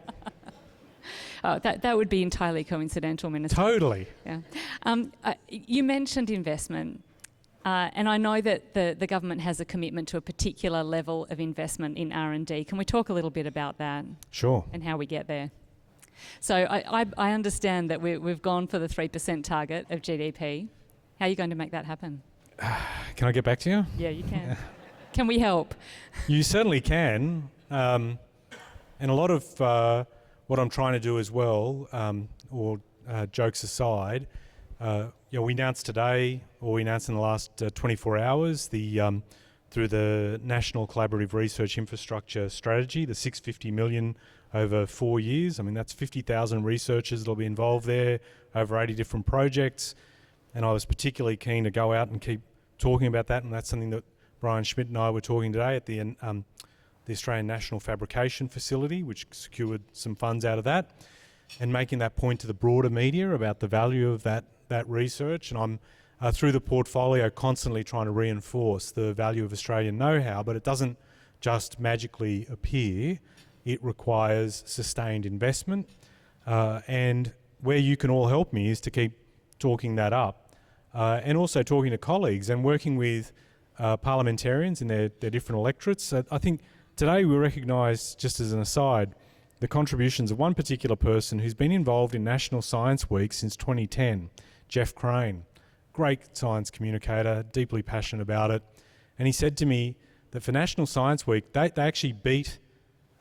Oh, that would be entirely coincidental, Minister. Totally. Yeah. You mentioned investment, and I know that the government has a commitment to a particular level of investment in R&D. Can we talk a little bit about that? Sure. And how we get there? So I understand that we've gone for the 3% target of GDP. How are you going to make that happen? Can I get back to you? Yeah, you can. Can we help? You certainly can. And a lot of what I'm trying to do as well, jokes aside, we announced today, or we announced in the last 24 hours, through the National Collaborative Research Infrastructure Strategy, the 650 million over 4 years. I mean, that's 50,000 researchers that'll be involved there, over 80 different projects. And I was particularly keen to go out and keep talking about that, and that's something that Brian Schmidt and I were talking today at the Australian National Fabrication Facility, which secured some funds out of that, and making that point to the broader media about the value of that research. And I'm, through the portfolio, constantly trying to reinforce the value of Australian know-how, but it doesn't just magically appear. It requires sustained investment. And where you can all help me is to keep talking that up, and also talking to colleagues and working with parliamentarians in their different electorates. I think today we recognise, just as an aside, the contributions of one particular person who's been involved in National Science Week since 2010, Jeff Crane. Great science communicator, deeply passionate about it. And he said to me that for National Science Week, they actually beat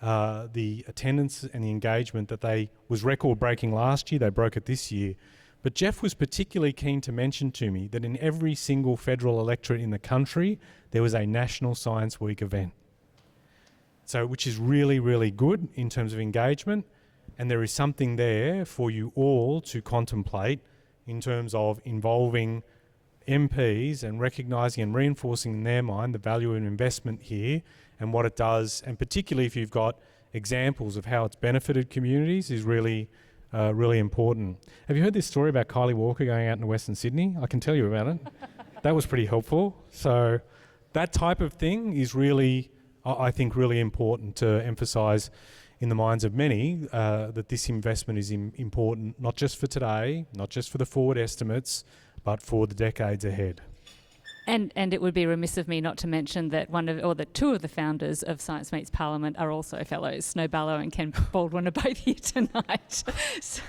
the attendance and the engagement that was record-breaking last year. They broke it this year. But Jeff was particularly keen to mention to me that in every single federal electorate in the country, there was a National Science Week event. So, which is really, really good in terms of engagement, and there is something there for you all to contemplate in terms of involving MPs and recognising and reinforcing in their mind the value of investment here and what it does, and particularly if you've got examples of how it's benefited communities, is really, really important. Have you heard this story about Kylie Walker going out into Western Sydney? I can tell you about it. That was pretty helpful. So that type of thing is really, I think, really important to emphasise in the minds of many, that this investment is important, not just for today, not just for the forward estimates, but for the decades ahead. And it would be remiss of me not to mention that two of the founders of Science Meets Parliament are also fellows. Snow Barlow and Ken Baldwin are both here tonight. So,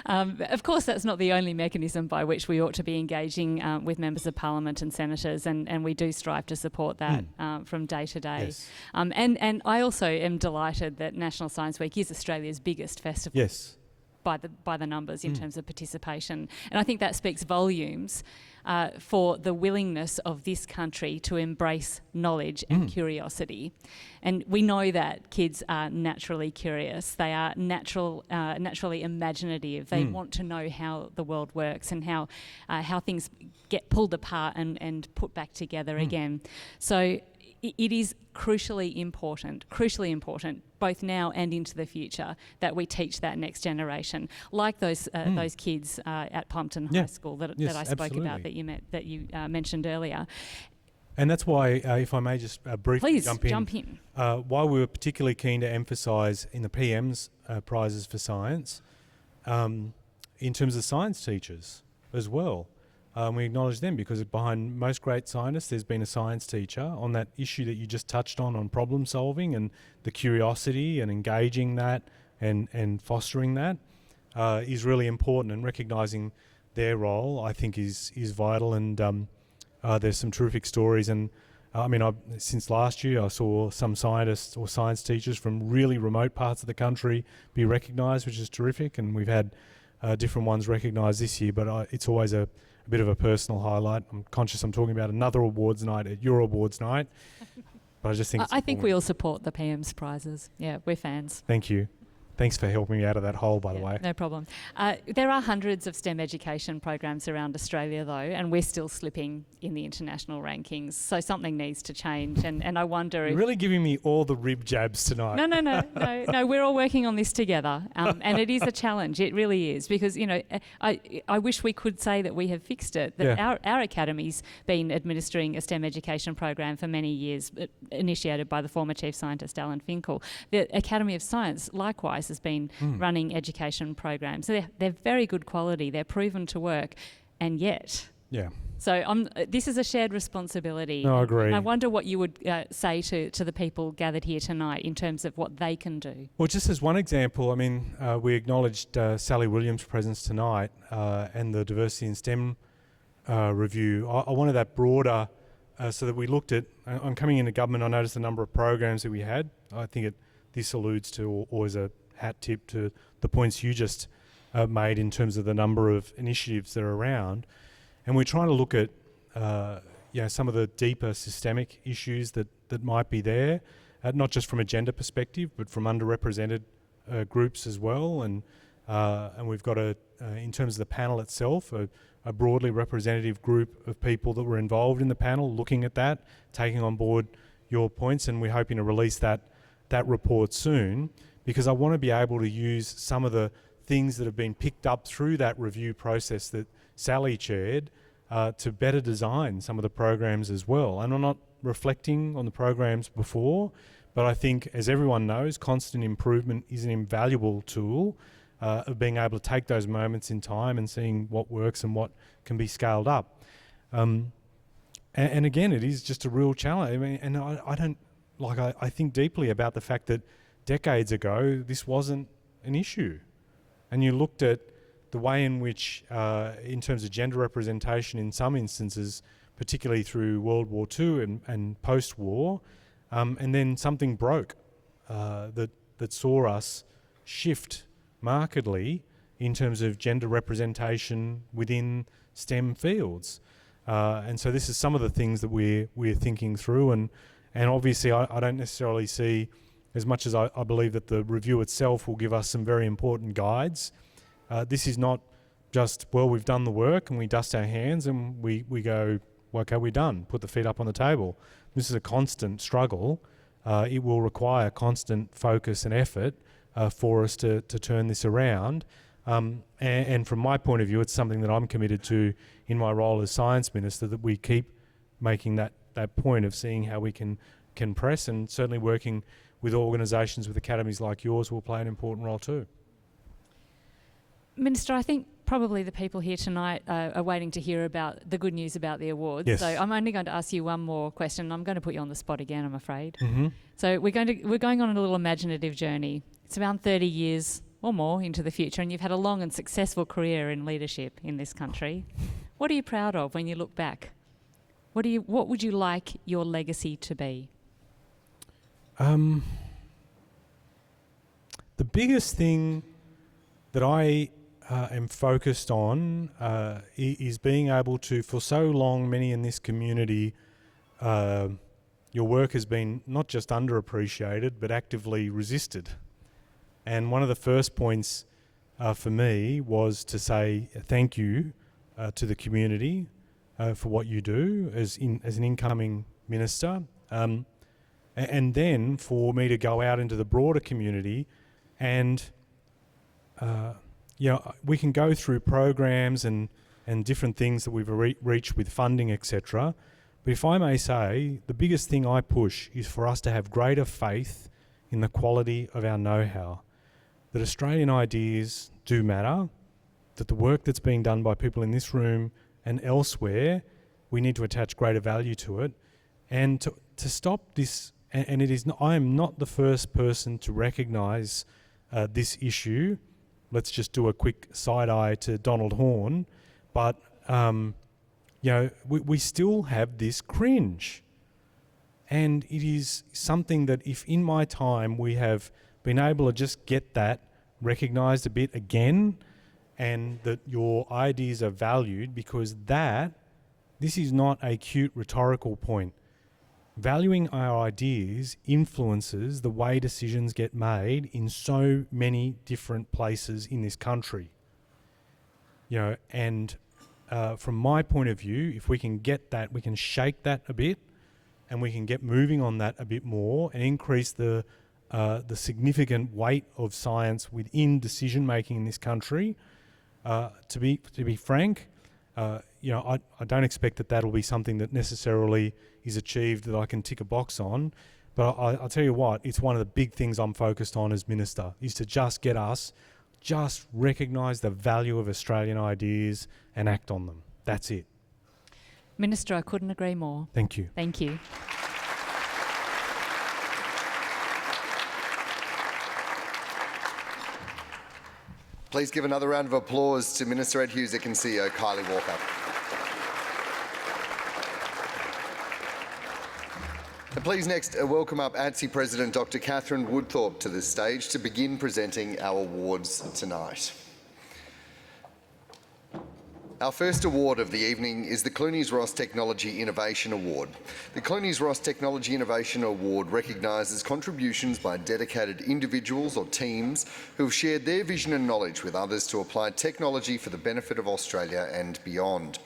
of course, that's not the only mechanism by which we ought to be engaging with members of Parliament and senators, and we do strive to support that from day to day. Yes. And I also am delighted that National Science Week is Australia's biggest festival. Yes. By the numbers in terms of participation. And I think that speaks volumes for the willingness of this country to embrace knowledge and curiosity. And we know that kids are naturally curious. They are naturally imaginative. They want to know how the world works and how things get pulled apart and put back together again. So it is crucially important, both now and into the future, that we teach that next generation, like those kids at Plumpton High School that I spoke about, that you mentioned earlier. And that's why, if I may just briefly jump in. Why we were particularly keen to emphasise in the PM's prizes for science, in terms of science teachers as well. We acknowledge them because behind most great scientists there's been a science teacher on that issue that you just touched on problem solving and the curiosity and engaging that and fostering that is really important, and recognising their role I think is vital. And there's some terrific stories, and since last year I saw some scientists or science teachers from really remote parts of the country be recognised, which is terrific, and we've had different ones recognised this year, but it's always a bit of a personal highlight. I'm conscious I'm talking about another awards night at your awards night, but I just think I think we all support the PM's prizes. Yeah, we're fans. Thank you. Thanks for helping me out of that hole, by the way. No problem. There are hundreds of STEM education programs around Australia, though, and we're still slipping in the international rankings. So something needs to change, and I wonder if... You're really giving me all the rib jabs tonight. No, we're all working on this together, and it is a challenge. It really is, because, you know, I wish we could say that we have fixed it, that our academy's been administering a STEM education program for many years, initiated by the former Chief Scientist Alan Finkel. The Academy of Science, likewise, has been running education programs. So they're very good quality, they're proven to work, and yet... Yeah. So this is a shared responsibility. No, I agree. And I wonder what you would say to the people gathered here tonight in terms of what they can do. Well, just as one example, I mean, we acknowledged Sally Williams' presence tonight and the Diversity in STEM review. I wanted that broader so that we looked at... I'm coming into government, I noticed the number of programs that we had. I think this alludes to, or is a hat tip to the points you just made in terms of the number of initiatives that are around. And we're trying to look at some of the deeper systemic issues that might be there, not just from a gender perspective, but from underrepresented groups as well. And we've got in terms of the panel itself, a broadly representative group of people that were involved in the panel, looking at that, taking on board your points, and we're hoping to release that report soon, because I want to be able to use some of the things that have been picked up through that review process that Sally chaired to better design some of the programs as well. And I'm not reflecting on the programs before, but I think, as everyone knows, constant improvement is an invaluable tool of being able to take those moments in time and seeing what works and what can be scaled up. And again, it is just a real challenge. I mean, and I think deeply about the fact that decades ago, this wasn't an issue. And you looked at the way in which, in terms of gender representation in some instances, particularly through World War II and post-war, and then something broke that saw us shift markedly in terms of gender representation within STEM fields. And so this is some of the things that we're thinking through, and obviously I don't necessarily see, as much as I believe that the review itself will give us some very important guides. This is not just, well, we've done the work and we dust our hands and we go, okay, we're done, put the feet up on the table. This is a constant struggle. It will require constant focus and effort for us to turn this around. And from my point of view, it's something that I'm committed to in my role as Science Minister, that we keep making that point of seeing how we can press, and certainly working with organisations, with academies like yours, will play an important role too. Minister, I think probably the people here tonight are waiting to hear about the good news about the awards. Yes. So I'm only going to ask you one more question. I'm going to put you on the spot again, I'm afraid. Mm-hmm. So we're going on a little imaginative journey. It's around 30 years or more into the future, and you've had a long and successful career in leadership in this country. What are you proud of when you look back? What would you like your legacy to be? The biggest thing that I am focused on is being able to, for so long, many in this community, your work has been not just underappreciated, but actively resisted. And one of the first points for me was to say thank you to the community for what you do as an incoming minister. And then for me to go out into the broader community and, we can go through programs and different things that we've reached with funding, etc. But if I may say, the biggest thing I push is for us to have greater faith in the quality of our know-how, that Australian ideas do matter, that the work that's being done by people in this room and elsewhere, we need to attach greater value to it, and to stop this. And it is. I am not the first person to recognise this issue. Let's just do a quick side eye to Donald Horne, but we still have this cringe, and it is something that, if in my time we have been able to just get that recognised a bit again, and that your ideas are valued, because this is not a cute rhetorical point. valuing our ideas influences the way decisions get made in so many different places in this country. And from my point of view, if we can get that, we can shake that a bit, and we can get moving on that a bit more and increase the significant weight of science within decision making in this country. To be frank, I don't expect that that'll be something that necessarily is achieved that I can tick a box on. But I'll tell you what, it's one of the big things I'm focused on as Minister, is to just get us, just recognise the value of Australian ideas and act on them. That's it. Minister, I couldn't agree more. Thank you. Thank you. Please give another round of applause to Minister Ed Husic and CEO Kylie Walker. And please next welcome up ATSE President Dr. Catherine Woodthorpe to the stage to begin presenting our awards tonight. Our first award of the evening is the Clunies Ross Technology Innovation Award. The Clunies Ross Technology Innovation Award recognises contributions by dedicated individuals or teams who have shared their vision and knowledge with others to apply technology for the benefit of Australia and beyond.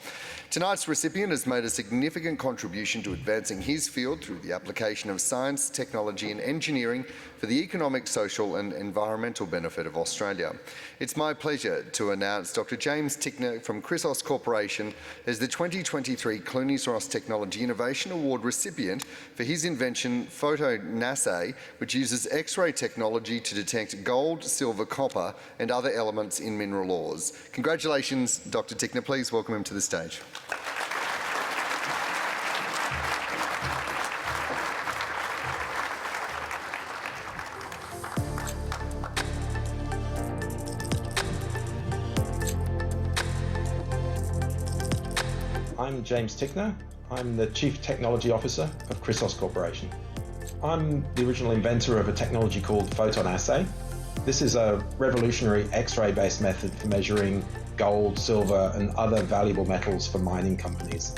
Tonight's recipient has made a significant contribution to advancing his field through the application of science, technology and engineering for the economic, social and environmental benefit of Australia. It's my pleasure to announce Dr. James Tickner from Chrysos Corporation as the 2023 Clunies Ross Technology Innovation Award recipient for his invention PhotoNassay, which uses X-ray technology to detect gold, silver, copper and other elements in mineral ores. Congratulations, Dr. Tickner. Please welcome him to the stage. I'm James Tickner. I'm the Chief Technology Officer of Chrysos Corporation. I'm the original inventor of a technology called PhotonAssay. This is a revolutionary X-ray based method for measuring gold, silver and other valuable metals for mining companies.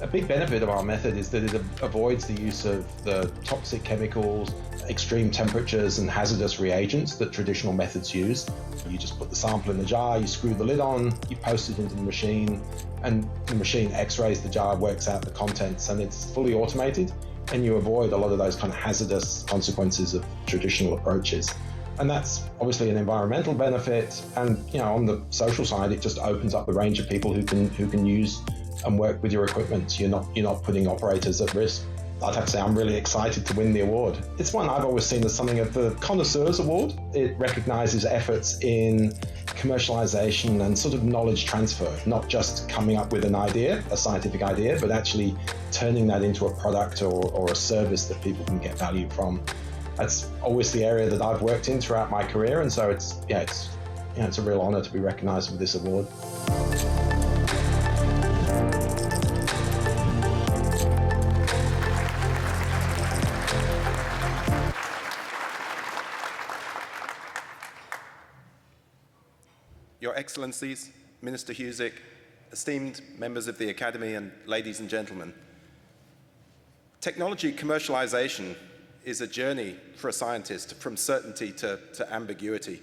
A big benefit of our method is that it avoids the use of the toxic chemicals, extreme temperatures and hazardous reagents that traditional methods use. You just put the sample in the jar, you screw the lid on, you post it into the machine, and the machine x-rays the jar, works out the contents, and it's fully automated, and you avoid a lot of those kind of hazardous consequences of traditional approaches. And that's obviously an environmental benefit, and on the social side, it just opens up the range of people who can use and work with your equipment. You're not putting operators at risk. I'd have to say I'm really excited to win the award. It's one I've always seen as something of the Connoisseurs Award. It recognises efforts in commercialisation and sort of knowledge transfer, not just coming up with an idea, a scientific idea, but actually turning that into a product or a service that people can get value from. That's always the area that I've worked in throughout my career, and so it's a real honour to be recognised with this award. Your Excellencies, Minister Husic, esteemed members of the Academy and ladies and gentlemen. Technology commercialisation is a journey for a scientist from certainty to ambiguity.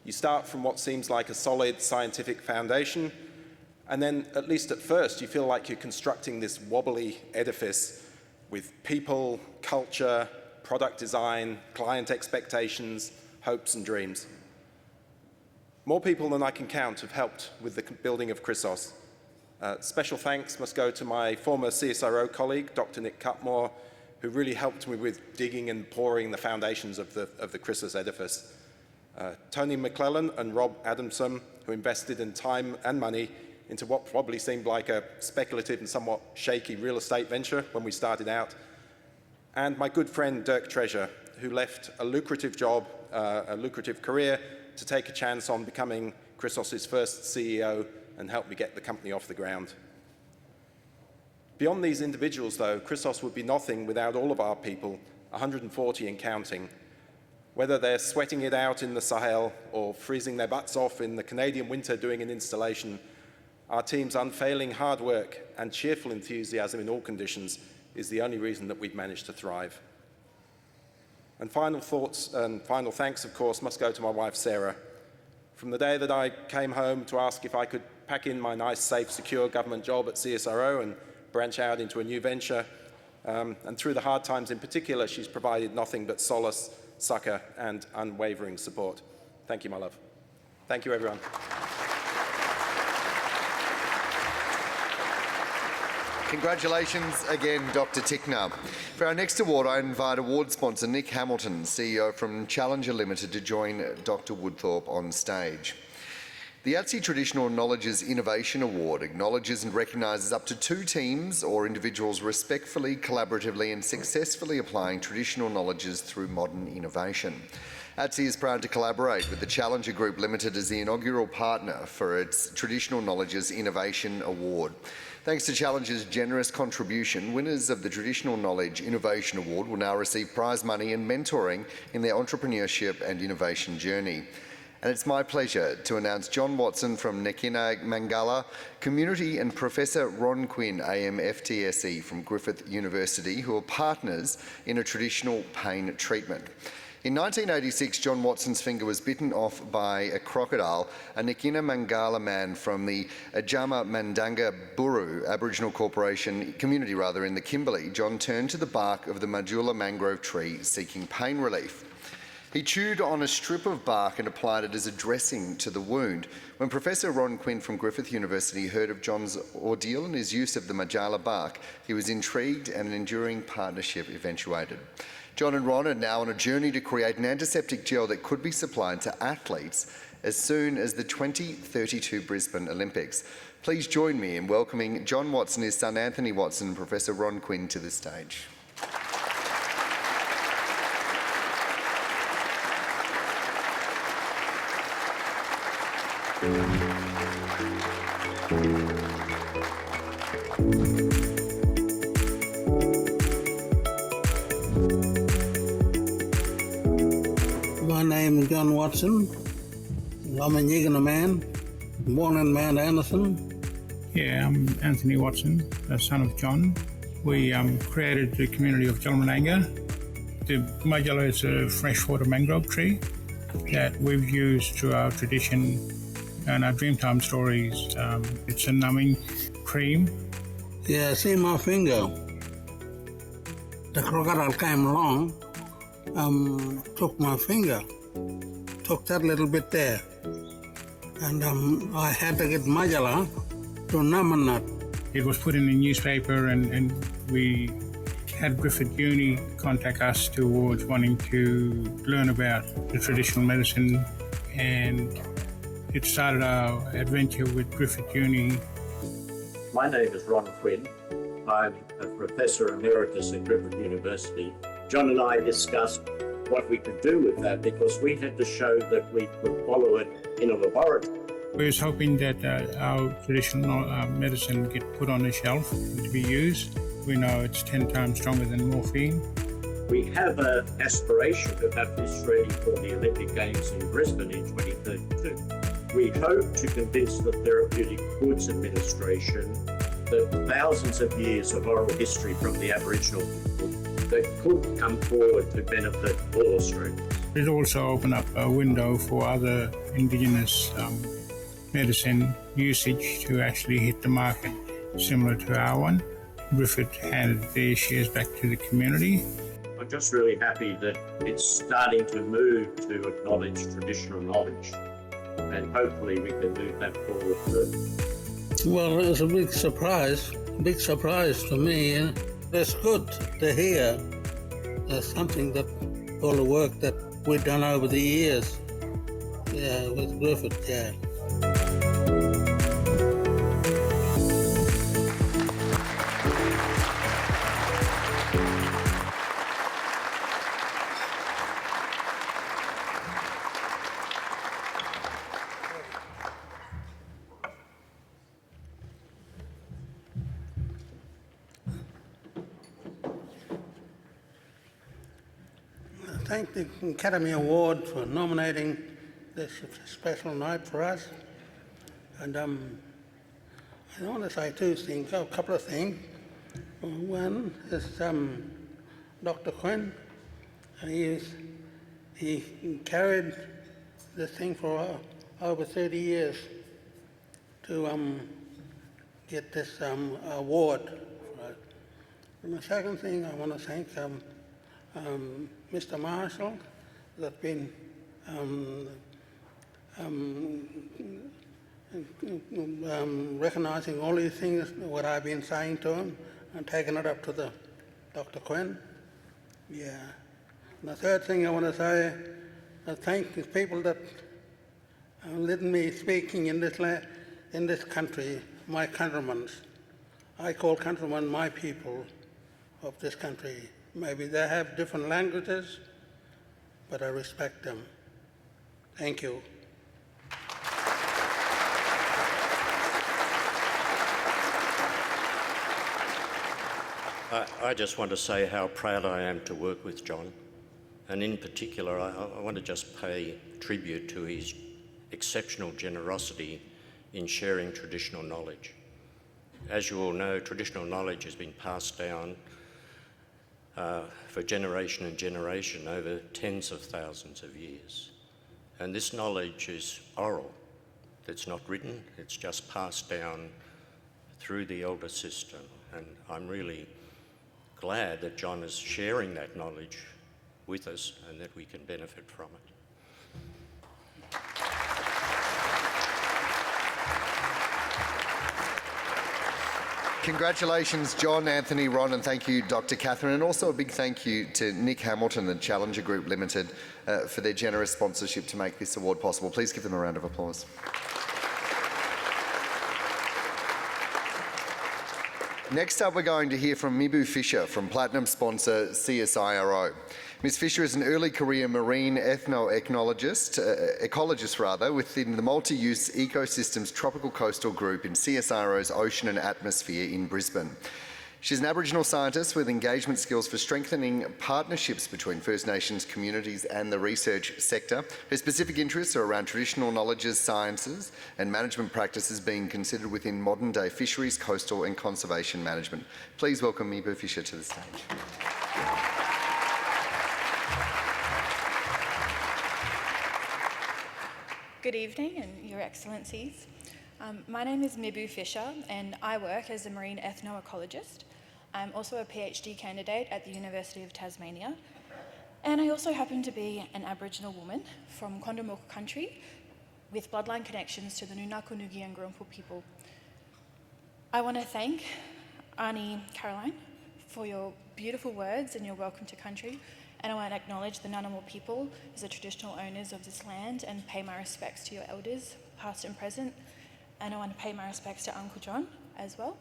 You start from what seems like a solid scientific foundation, and then, at least at first, you feel like you're constructing this wobbly edifice with people, culture, product design, client expectations, hopes and dreams. More people than I can count have helped with the building of Chrysos. Special thanks must go to my former CSIRO colleague, Dr. Nick Cutmore, who really helped me with digging and pouring the foundations of the Chrysos edifice. Tony McClellan and Rob Adamson, who invested in time and money into what probably seemed like a speculative and somewhat shaky real estate venture when we started out. And my good friend Dirk Treasure, who left a lucrative job, a lucrative career, to take a chance on becoming Chrysos' first CEO and help me get the company off the ground. Beyond these individuals, though, Chrysos would be nothing without all of our people, 140 and counting. Whether they're sweating it out in the Sahel or freezing their butts off in the Canadian winter doing an installation, our team's unfailing hard work and cheerful enthusiasm in all conditions is the only reason that we've managed to thrive. And final thoughts and final thanks, of course, must go to my wife, Sarah. From the day that I came home to ask if I could pack in my nice, safe, secure government job at CSIRO and branch out into a new venture, and through the hard times in particular, she's provided nothing but solace, succour and unwavering support. Thank you, my love. Thank you, everyone. Congratulations again, Dr. Tickner. For our next award, I invite award sponsor Nick Hamilton, CEO from Challenger Limited, to join Dr. Woodthorpe on stage. The ATSE Traditional Knowledges Innovation Award acknowledges and recognises up to 2 teams or individuals respectfully, collaboratively and successfully applying traditional knowledges through modern innovation. ATSE is proud to collaborate with the Challenger Group Limited as the inaugural partner for its Traditional Knowledges Innovation Award. Thanks to Challenger's generous contribution, winners of the Traditional Knowledge Innovation Award will now receive prize money and mentoring in their entrepreneurship and innovation journey. And it's my pleasure to announce John Watson from Nekina Mangala Community and Professor Ron Quinn, AM FTSE from Griffith University, who are partners in a traditional pain treatment. In 1986, John Watson's finger was bitten off by a crocodile. A Nekina Mangala man from the Ajama Mandanga Buru Aboriginal community in the Kimberley, John turned to the bark of the Majula mangrove tree seeking pain relief. He chewed on a strip of bark and applied it as a dressing to the wound. When Professor Ron Quinn from Griffith University heard of John's ordeal and his use of the Majula bark, he was intrigued and an enduring partnership eventuated. John and Ron are now on a journey to create an antiseptic gel that could be supplied to athletes as soon as the 2032 Brisbane Olympics. Please join me in welcoming John Watson, his son Anthony Watson, and Professor Ron Quinn to the stage. My name is John Watson. I'm a Yigana man, born in Mount Anderson. Yeah, I'm Anthony Watson, the son of John. We created the community of Jalamananga. The Majula is a freshwater mangrove tree that we've used through our tradition and our Dreamtime stories. It's a numbing cream. Yeah, see my finger. The crocodile came along, took my finger, took that little bit there. And I had to get Majula to numb that. It was put in the newspaper and we had Griffith Uni contact us towards wanting to learn about the traditional medicine, and it started our adventure with Griffith Uni. My name is Ron Quinn. I'm a Professor Emeritus at Griffith University. John and I discussed what we could do with that because we had to show that we could follow it in a laboratory. We was hoping that our traditional medicine get put on the shelf to be used. We know it's 10 times stronger than morphine. We have an aspiration to have this ready for the Olympic Games in Brisbane in 2032. We hope to convince the Therapeutic Goods Administration that thousands of years of oral history from the Aboriginal people that could come forward to benefit all Australians. It also opened up a window for other Indigenous medicine usage to actually hit the market, similar to our one. Griffith handed their shares back to the community. I'm just really happy that it's starting to move to acknowledge traditional knowledge, and hopefully we can move that forward further. Well, it was a big surprise to me. It's good to hear something that all the work that we've done over the years, with Griffith, I thank the Academy Award for nominating this special night for us. And I want to say a couple of things. One is Dr. Quinn. He carried this thing for over 30 years to get this award. And the second thing, I want to thank Mr. Marshall, that's been recognizing all these things, what I've been saying to him, and taking it up to the Dr. Quinn. Yeah. And the third thing I want to say, I thank the people that let me speaking in this country, my countrymen. I call countrymen my people of this country. Maybe they have different languages, but I respect them. Thank you. I just want to say how proud I am to work with John. And in particular, I want to just pay tribute to his exceptional generosity in sharing traditional knowledge. As you all know, traditional knowledge has been passed down for generation and generation over tens of thousands of years. And this knowledge is oral. It's not written, it's just passed down through the elder system. And I'm really glad that John is sharing that knowledge with us and that we can benefit from it. Congratulations, John, Anthony, Ron, and thank you, Dr. Catherine, and also a big thank you to Nick Hamilton and Challenger Group Limited for their generous sponsorship to make this award possible. Please give them a round of applause. Next up, we're going to hear from Mibu Fisher from Platinum sponsor CSIRO. Ms. Fisher is an early career marine ecologist within the multi-use ecosystems tropical coastal group in CSIRO's Ocean and Atmosphere in Brisbane. She's an Aboriginal scientist with engagement skills for strengthening partnerships between First Nations communities and the research sector. Her specific interests are around traditional knowledges, sciences and management practices being considered within modern-day fisheries, coastal and conservation management. Please welcome Mibu Fisher to the stage. Good evening, and Your Excellencies. My name is Mibu Fisher, and I work as a marine ethnoecologist. I'm also a PhD candidate at the University of Tasmania, and I also happen to be an Aboriginal woman from Condamilk country with bloodline connections to the Ngunnawal, Ngugi and Ngurungal people. I want to thank Auntie Caroline for your beautiful words and your welcome to country, and I want to acknowledge the Ngunnawal people as the traditional owners of this land and pay my respects to your elders, past and present, and I want to pay my respects to Uncle John as well,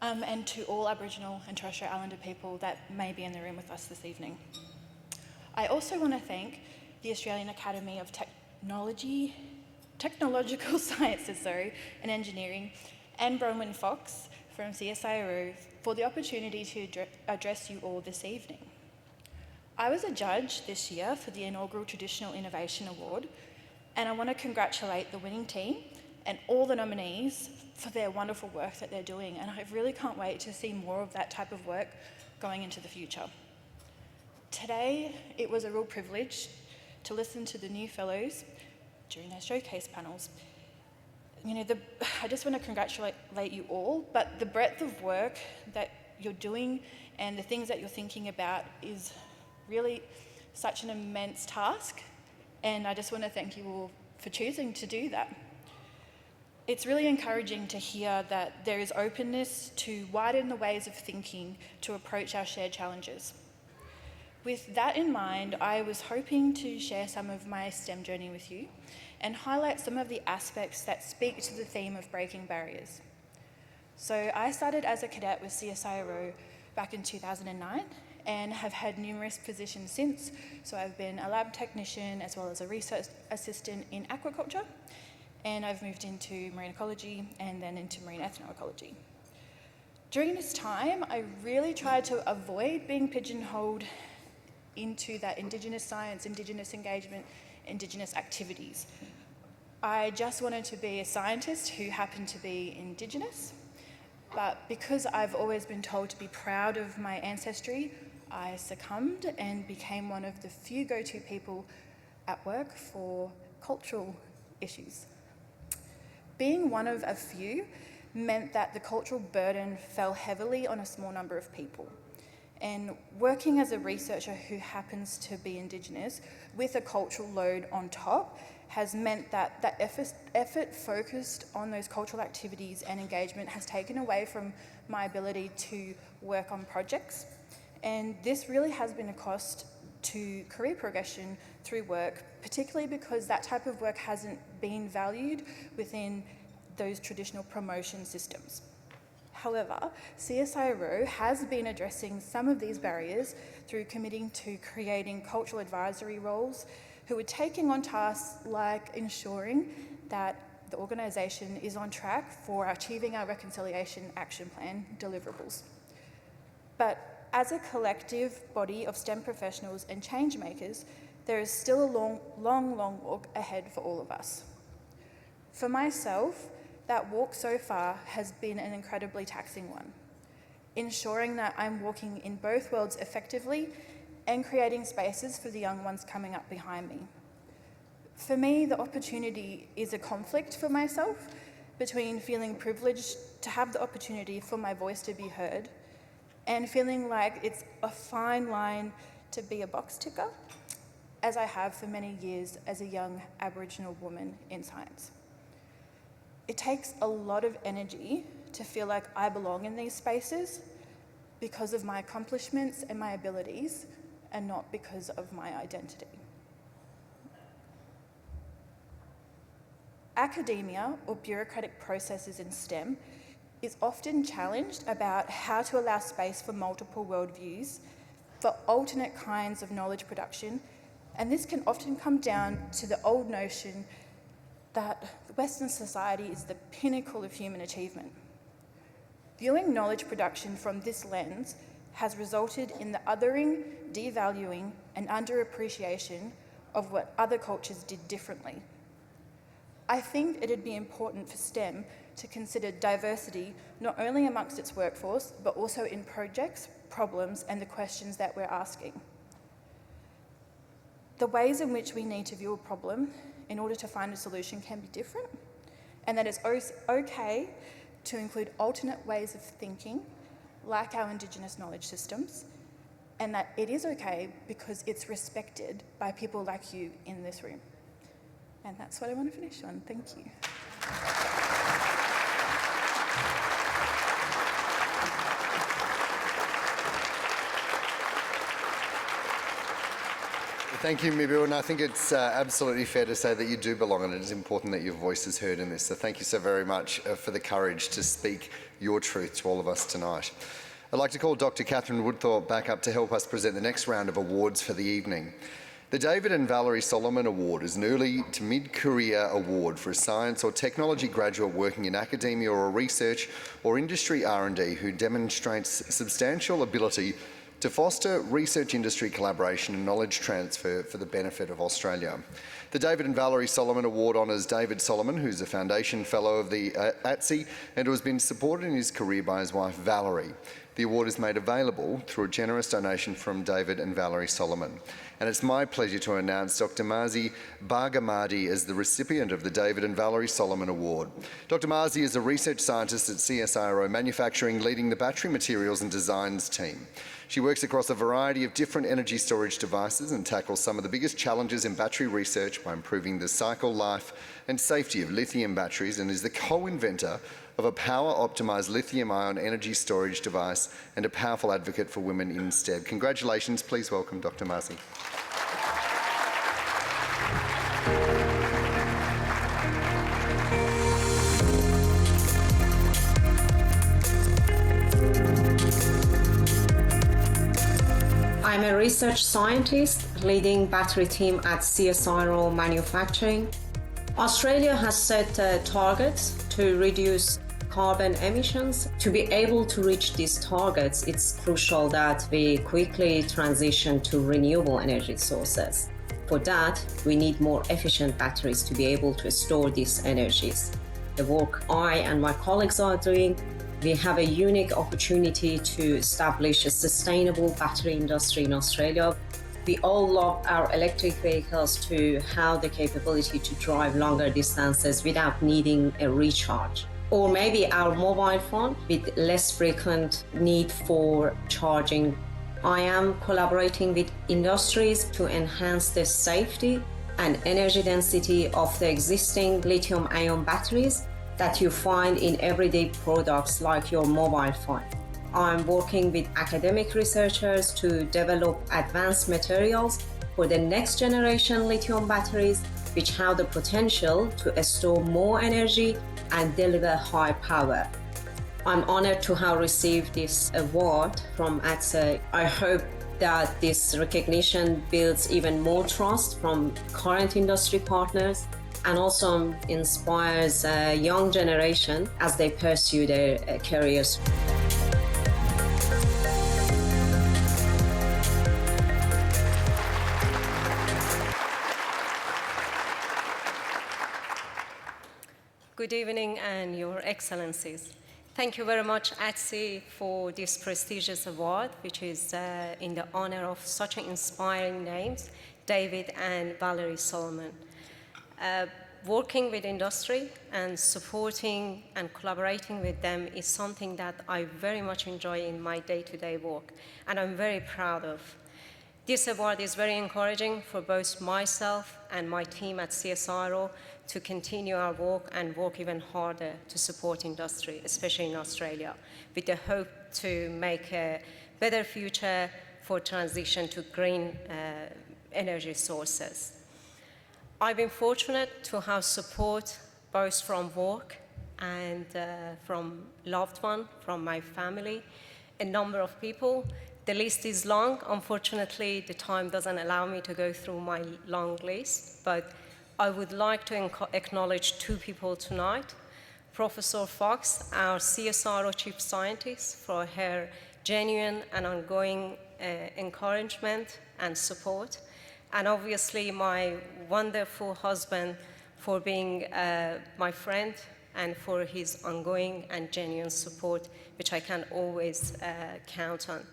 and to all Aboriginal and Torres Strait Islander people that may be in the room with us this evening. I also want to thank the Australian Academy of Technological Sciences and Engineering and Bronwyn Fox from CSIRO for the opportunity to address you all this evening. I was a judge this year for the inaugural Traditional Innovation Award, and I want to congratulate the winning team and all the nominees for their wonderful work that they're doing, and I really can't wait to see more of that type of work going into the future. Today, it was a real privilege to listen to the new fellows during their showcase panels. I just want to congratulate you all, but the breadth of work that you're doing and the things that you're thinking about is really such an immense task, and I just want to thank you all for choosing to do that. It's really encouraging to hear that there is openness to widen the ways of thinking to approach our shared challenges. With that in mind, I was hoping to share some of my STEM journey with you and highlight some of the aspects that speak to the theme of breaking barriers. So I started as a cadet with CSIRO back in 2009 and have had numerous positions since. So I've been a lab technician as well as a research assistant in aquaculture, and I've moved into marine ecology and then into marine ethnoecology. During this time, I really tried to avoid being pigeonholed into that Indigenous science, Indigenous engagement, Indigenous activities. I just wanted to be a scientist who happened to be Indigenous, But because I've always been told to be proud of my ancestry, I succumbed and became one of the few go-to people at work for cultural issues. Being one of a few meant that the cultural burden fell heavily on a small number of people. And working as a researcher who happens to be Indigenous with a cultural load on top has meant that that effort focused on those cultural activities and engagement has taken away from my ability to work on projects. And this really has been a cost to career progression through work, particularly because that type of work hasn't been valued within those traditional promotion systems. However, CSIRO has been addressing some of these barriers through committing to creating cultural advisory roles who are taking on tasks like ensuring that the organisation is on track for achieving our Reconciliation Action Plan deliverables. But as a collective body of STEM professionals and change makers, there is still a long walk ahead for all of us. For myself, that walk so far has been an incredibly taxing one, ensuring that I'm walking in both worlds effectively and creating spaces for the young ones coming up behind me. For me, the opportunity is a conflict for myself between feeling privileged to have the opportunity for my voice to be heard and feeling like it's a fine line to be a box ticker, as I have for many years as a young Aboriginal woman in science. It takes a lot of energy to feel like I belong in these spaces because of my accomplishments and my abilities, and not because of my identity. Academia, or bureaucratic processes in STEM, is often challenged about how to allow space for multiple worldviews, for alternate kinds of knowledge production, and this can often come down to the old notion that Western society is the pinnacle of human achievement. Viewing knowledge production from this lens has resulted in the othering, devaluing, and underappreciation of what other cultures did differently. I think it'd be important for STEM to consider diversity not only amongst its workforce, but also in projects, problems, and the questions that we're asking. The ways in which we need to view a problem in order to find a solution can be different, and that it's okay to include alternate ways of thinking, like our Indigenous knowledge systems, and that it is okay because it's respected by people like you in this room. And that's what I want to finish on. Thank you. Thank you, Mibu, and I think it's absolutely fair to say that you do belong, and it is important that your voice is heard in this. So thank you so very much for the courage to speak your truth to all of us tonight. I'd like to call Dr. Catherine Woodthorpe back up to help us present the next round of awards for the evening. The David and Valerie Solomon Award is an early to mid-career award for a science or technology graduate working in academia or research or industry R&D who demonstrates substantial ability to foster research industry collaboration and knowledge transfer for the benefit of Australia. The David and Valerie Solomon Award honours David Solomon, who's a Foundation Fellow of the ATSE and who has been supported in his career by his wife Valerie. The award is made available through a generous donation from David and Valerie Solomon. And it's my pleasure to announce Dr. Marzi Bargamadi as the recipient of the David and Valerie Solomon Award. Dr. Marzi is a research scientist at CSIRO Manufacturing, leading the battery materials and designs team. She works across a variety of different energy storage devices and tackles some of the biggest challenges in battery research by improving the cycle life and safety of lithium batteries, and is the co-inventor of a power-optimised lithium-ion energy storage device and a powerful advocate for women in STEM. Congratulations. Please welcome Dr. Marzi. I'm a research scientist leading battery team at CSIRO Manufacturing. Australia has set targets to reduce carbon emissions. To be able to reach these targets, it's crucial that we quickly transition to renewable energy sources. For that, we need more efficient batteries to be able to store these energies. The work I and my colleagues are doing We have a unique opportunity to establish a sustainable battery industry in Australia. We all love our electric vehicles to have the capability to drive longer distances without needing a recharge. Or maybe our mobile phone with less frequent need for charging. I am collaborating with industries to enhance the safety and energy density of the existing lithium-ion batteries that you find in everyday products like your mobile phone. I'm working with academic researchers to develop advanced materials for the next generation lithium batteries, which have the potential to store more energy and deliver high power. I'm honored to have received this award from ATSE. I hope that this recognition builds even more trust from current industry partners and also inspires a young generation as they pursue their careers. Good evening, and Your Excellencies. Thank you very much, ATSE, for this prestigious award, which is in the honor of such inspiring names, David and Valerie Solomon. Working with industry and supporting and collaborating with them is something that I very much enjoy in my day-to-day work, and I'm very proud of. This award is very encouraging for both myself and my team at CSIRO to continue our work and work even harder to support industry, especially in Australia, with the hope to make a better future for transition to green energy sources. I've been fortunate to have support both from work and from loved ones, from my family, a number of people. The list is long. Unfortunately, the time doesn't allow me to go through my long list, but I would like to acknowledge two people tonight. Professor Fox, our CSIRO Chief Scientist, for her genuine and ongoing encouragement and support. And obviously my wonderful husband for being my friend and for his ongoing and genuine support, which I can always count on.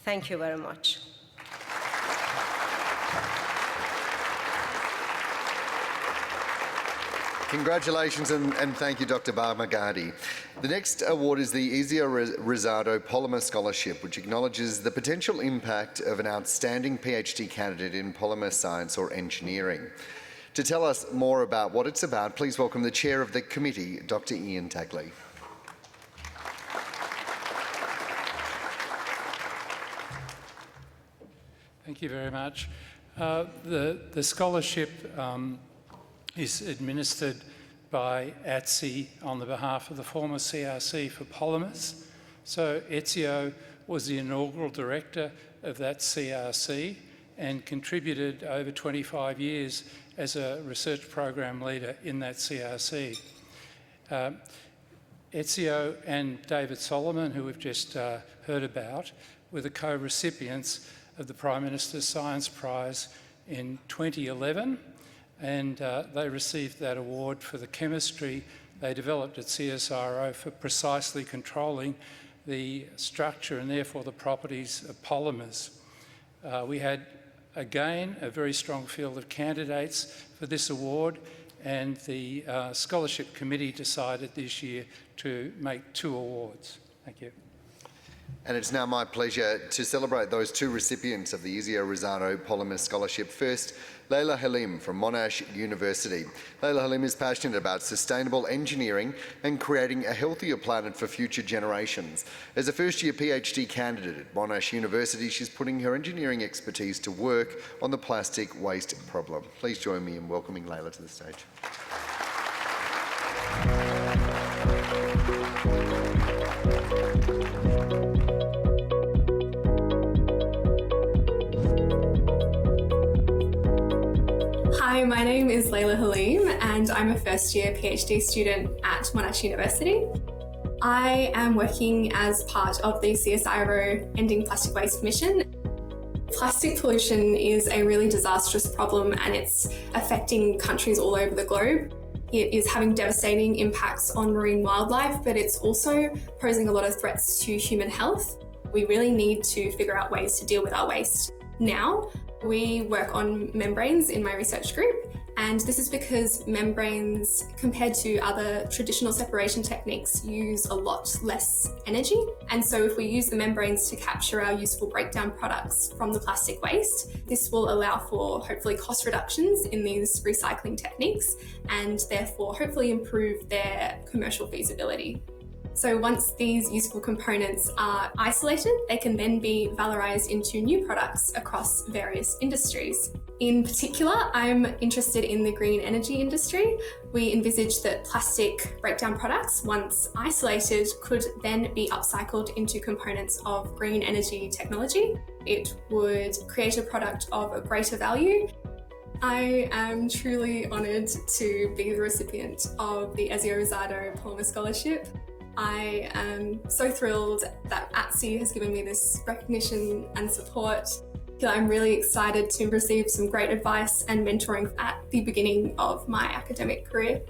Thank you very much. Congratulations and thank you, Dr. Barmagadi. The next award is the Ezio Rizzardo Polymer Scholarship, which acknowledges the potential impact of an outstanding PhD candidate in polymer science or engineering. To tell us more about what it's about, please welcome the Chair of the committee, Dr. Ian Tagley. Thank you very much. The scholarship is administered by ATSE on the behalf of the former CRC for polymers. So Ezio was the inaugural director of that CRC and contributed over 25 years as a research program leader in that CRC. Ezio and David Solomon, who we've just heard about, were the co-recipients of the Prime Minister's Science Prize in 2011, and they received that award for the chemistry they developed at CSIRO for precisely controlling the structure and therefore the properties of polymers. We had, again, a very strong field of candidates for this award, and the Scholarship Committee decided this year to make 2 awards. Thank you. And it's now my pleasure to celebrate those 2 recipients of the Ezio Rizzardo Polymer Scholarship. First, Leila Halim from Monash University. Leila Halim is passionate about sustainable engineering and creating a healthier planet for future generations. As a first-year PhD candidate at Monash University, she's putting her engineering expertise to work on the plastic waste problem. Please join me in welcoming Leila to the stage. Hi, my name is Leila Halim and I'm a first-year PhD student at Monash University. I am working as part of the CSIRO Ending Plastic Waste mission. Plastic pollution is a really disastrous problem and it's affecting countries all over the globe. It is having devastating impacts on marine wildlife, but it's also posing a lot of threats to human health. We really need to figure out ways to deal with our waste. Now, we work on membranes in my research group, and this is because membranes, compared to other traditional separation techniques, use a lot less energy. And so if we use the membranes to capture our useful breakdown products from the plastic waste, this will allow for hopefully cost reductions in these recycling techniques and therefore hopefully improve their commercial feasibility. So once these useful components are isolated, they can then be valorised into new products across various industries. In particular, I'm interested in the green energy industry. We envisage that plastic breakdown products, once isolated, could then be upcycled into components of green energy technology. It would create a product of a greater value. I am truly honoured to be the recipient of the Ezio Rizzardo Polymer Scholarship. I am so thrilled that ATSE has given me this recognition and support. I'm really excited to receive some great advice and mentoring at the beginning of my academic career.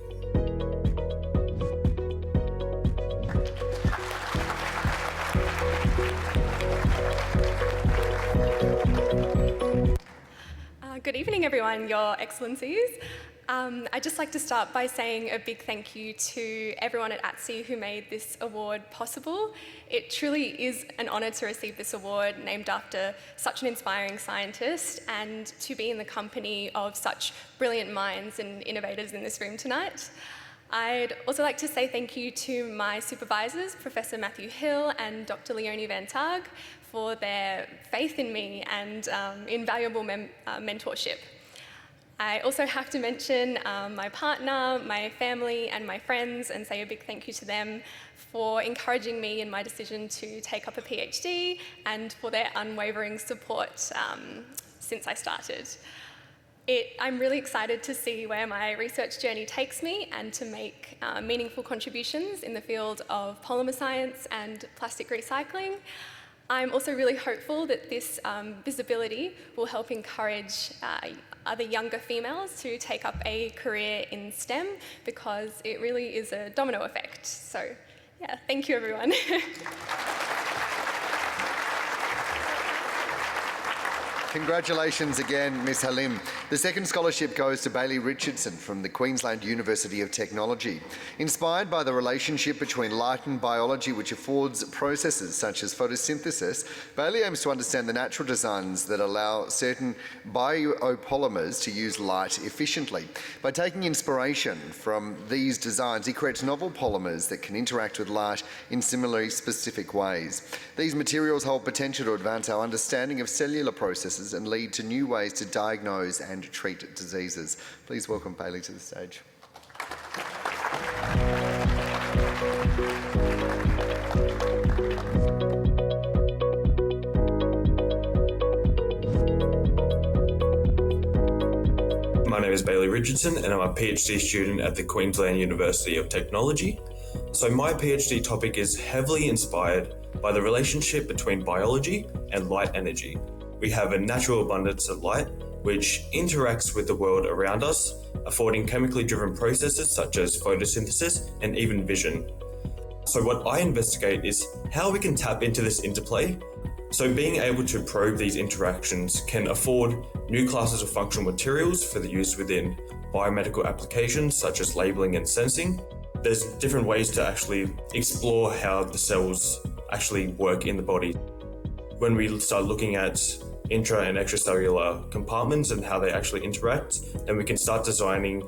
Good evening, everyone, Your Excellencies. I'd just like to start by saying a big thank you to everyone at ATSE who made this award possible. It truly is an honour to receive this award named after such an inspiring scientist and to be in the company of such brilliant minds and innovators in this room tonight. I'd also like to say thank you to my supervisors, Professor Matthew Hill and Dr. Leonie Van Taag, for their faith in me and invaluable mentorship. I also have to mention my partner, my family and my friends and say a big thank you to them for encouraging me in my decision to take up a PhD and for their unwavering support since I started. I'm really excited to see where my research journey takes me and to make meaningful contributions in the field of polymer science and plastic recycling. I'm also really hopeful that this visibility will help encourage other younger females to take up a career in STEM because it really is a domino effect. So yeah, thank you everyone. Congratulations again, Ms Halim. The second scholarship goes to Bailey Richardson from the Queensland University of Technology. Inspired by the relationship between light and biology, which affords processes such as photosynthesis, Bailey aims to understand the natural designs that allow certain biopolymers to use light efficiently. By taking inspiration from these designs, he creates novel polymers that can interact with light in similarly specific ways. These materials hold potential to advance our understanding of cellular processes and lead to new ways to diagnose and treat diseases. Please welcome Bailey to the stage. My name is Bailey Richardson and I'm a PhD student at the Queensland University of Technology. So my PhD topic is heavily inspired by the relationship between biology and light energy. We have a natural abundance of light which interacts with the world around us, affording chemically driven processes such as photosynthesis and even vision. So what I investigate is how we can tap into this interplay. So being able to probe these interactions can afford new classes of functional materials for the use within biomedical applications such as labeling and sensing. There's different ways to actually explore how the cells actually work in the body. When we start looking at intra and extracellular compartments and how they actually interact, then we can start designing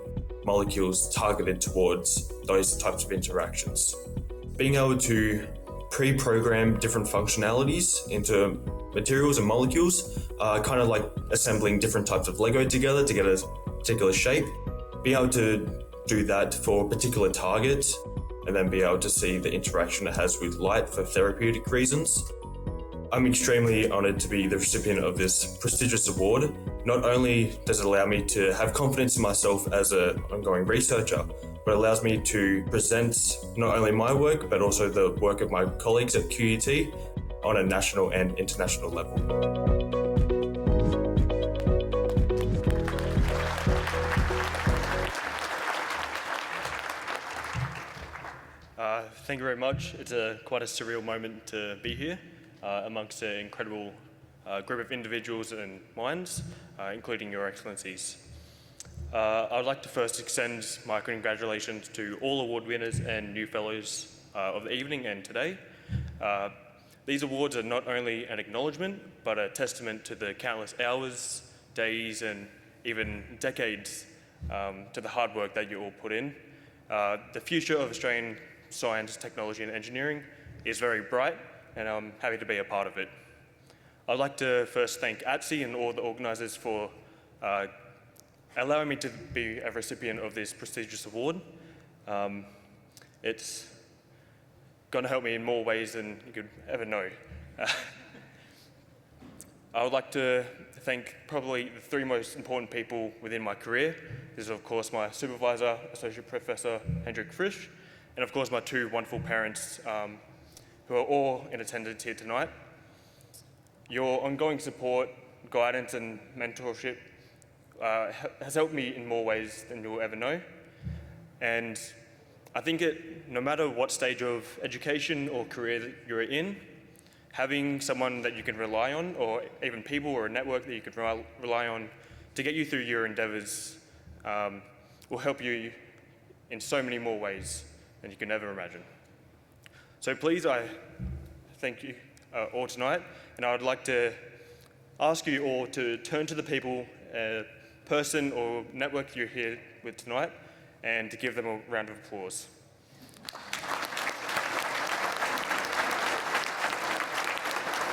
molecules targeted towards those types of interactions. Being able to pre-program different functionalities into materials and molecules, kind of like assembling different types of Lego together to get a particular shape. Being able to do that for particular targets and then be able to see the interaction it has with light for therapeutic reasons. I'm extremely honoured to be the recipient of this prestigious award. Not only does it allow me to have confidence in myself as an ongoing researcher, but it allows me to present not only my work, but also the work of my colleagues at QUT on a national and international level. Thank you very much. It's quite a surreal moment to be here amongst an incredible group of individuals and minds, including Your Excellencies. I would like to first extend my congratulations to all award winners and new fellows of the evening and today. These awards are not only an acknowledgement, but a testament to the countless hours, days, and even decades to the hard work that you all put in. The future of Australian science, technology and engineering is very bright, and I'm happy to be a part of it. I'd like to first thank ATSE and all the organisers for allowing me to be a recipient of this prestigious award. It's going to help me in more ways than you could ever know. I would like to thank probably the three most important people within my career. This is of course my supervisor, Associate Professor Hendrik Frisch, and of course my two wonderful parents who are all in attendance here tonight. Your ongoing support, guidance and mentorship has helped me in more ways than you'll ever know. And I think no matter what stage of education or career that you're in, having someone that you can rely on, or even people or a network that you can rely on to get you through your endeavours will help you in so many more ways than you can ever imagine. So please, I thank you all tonight, and I would like to ask you all to turn to the people, person or network you're here with tonight, and to give them a round of applause.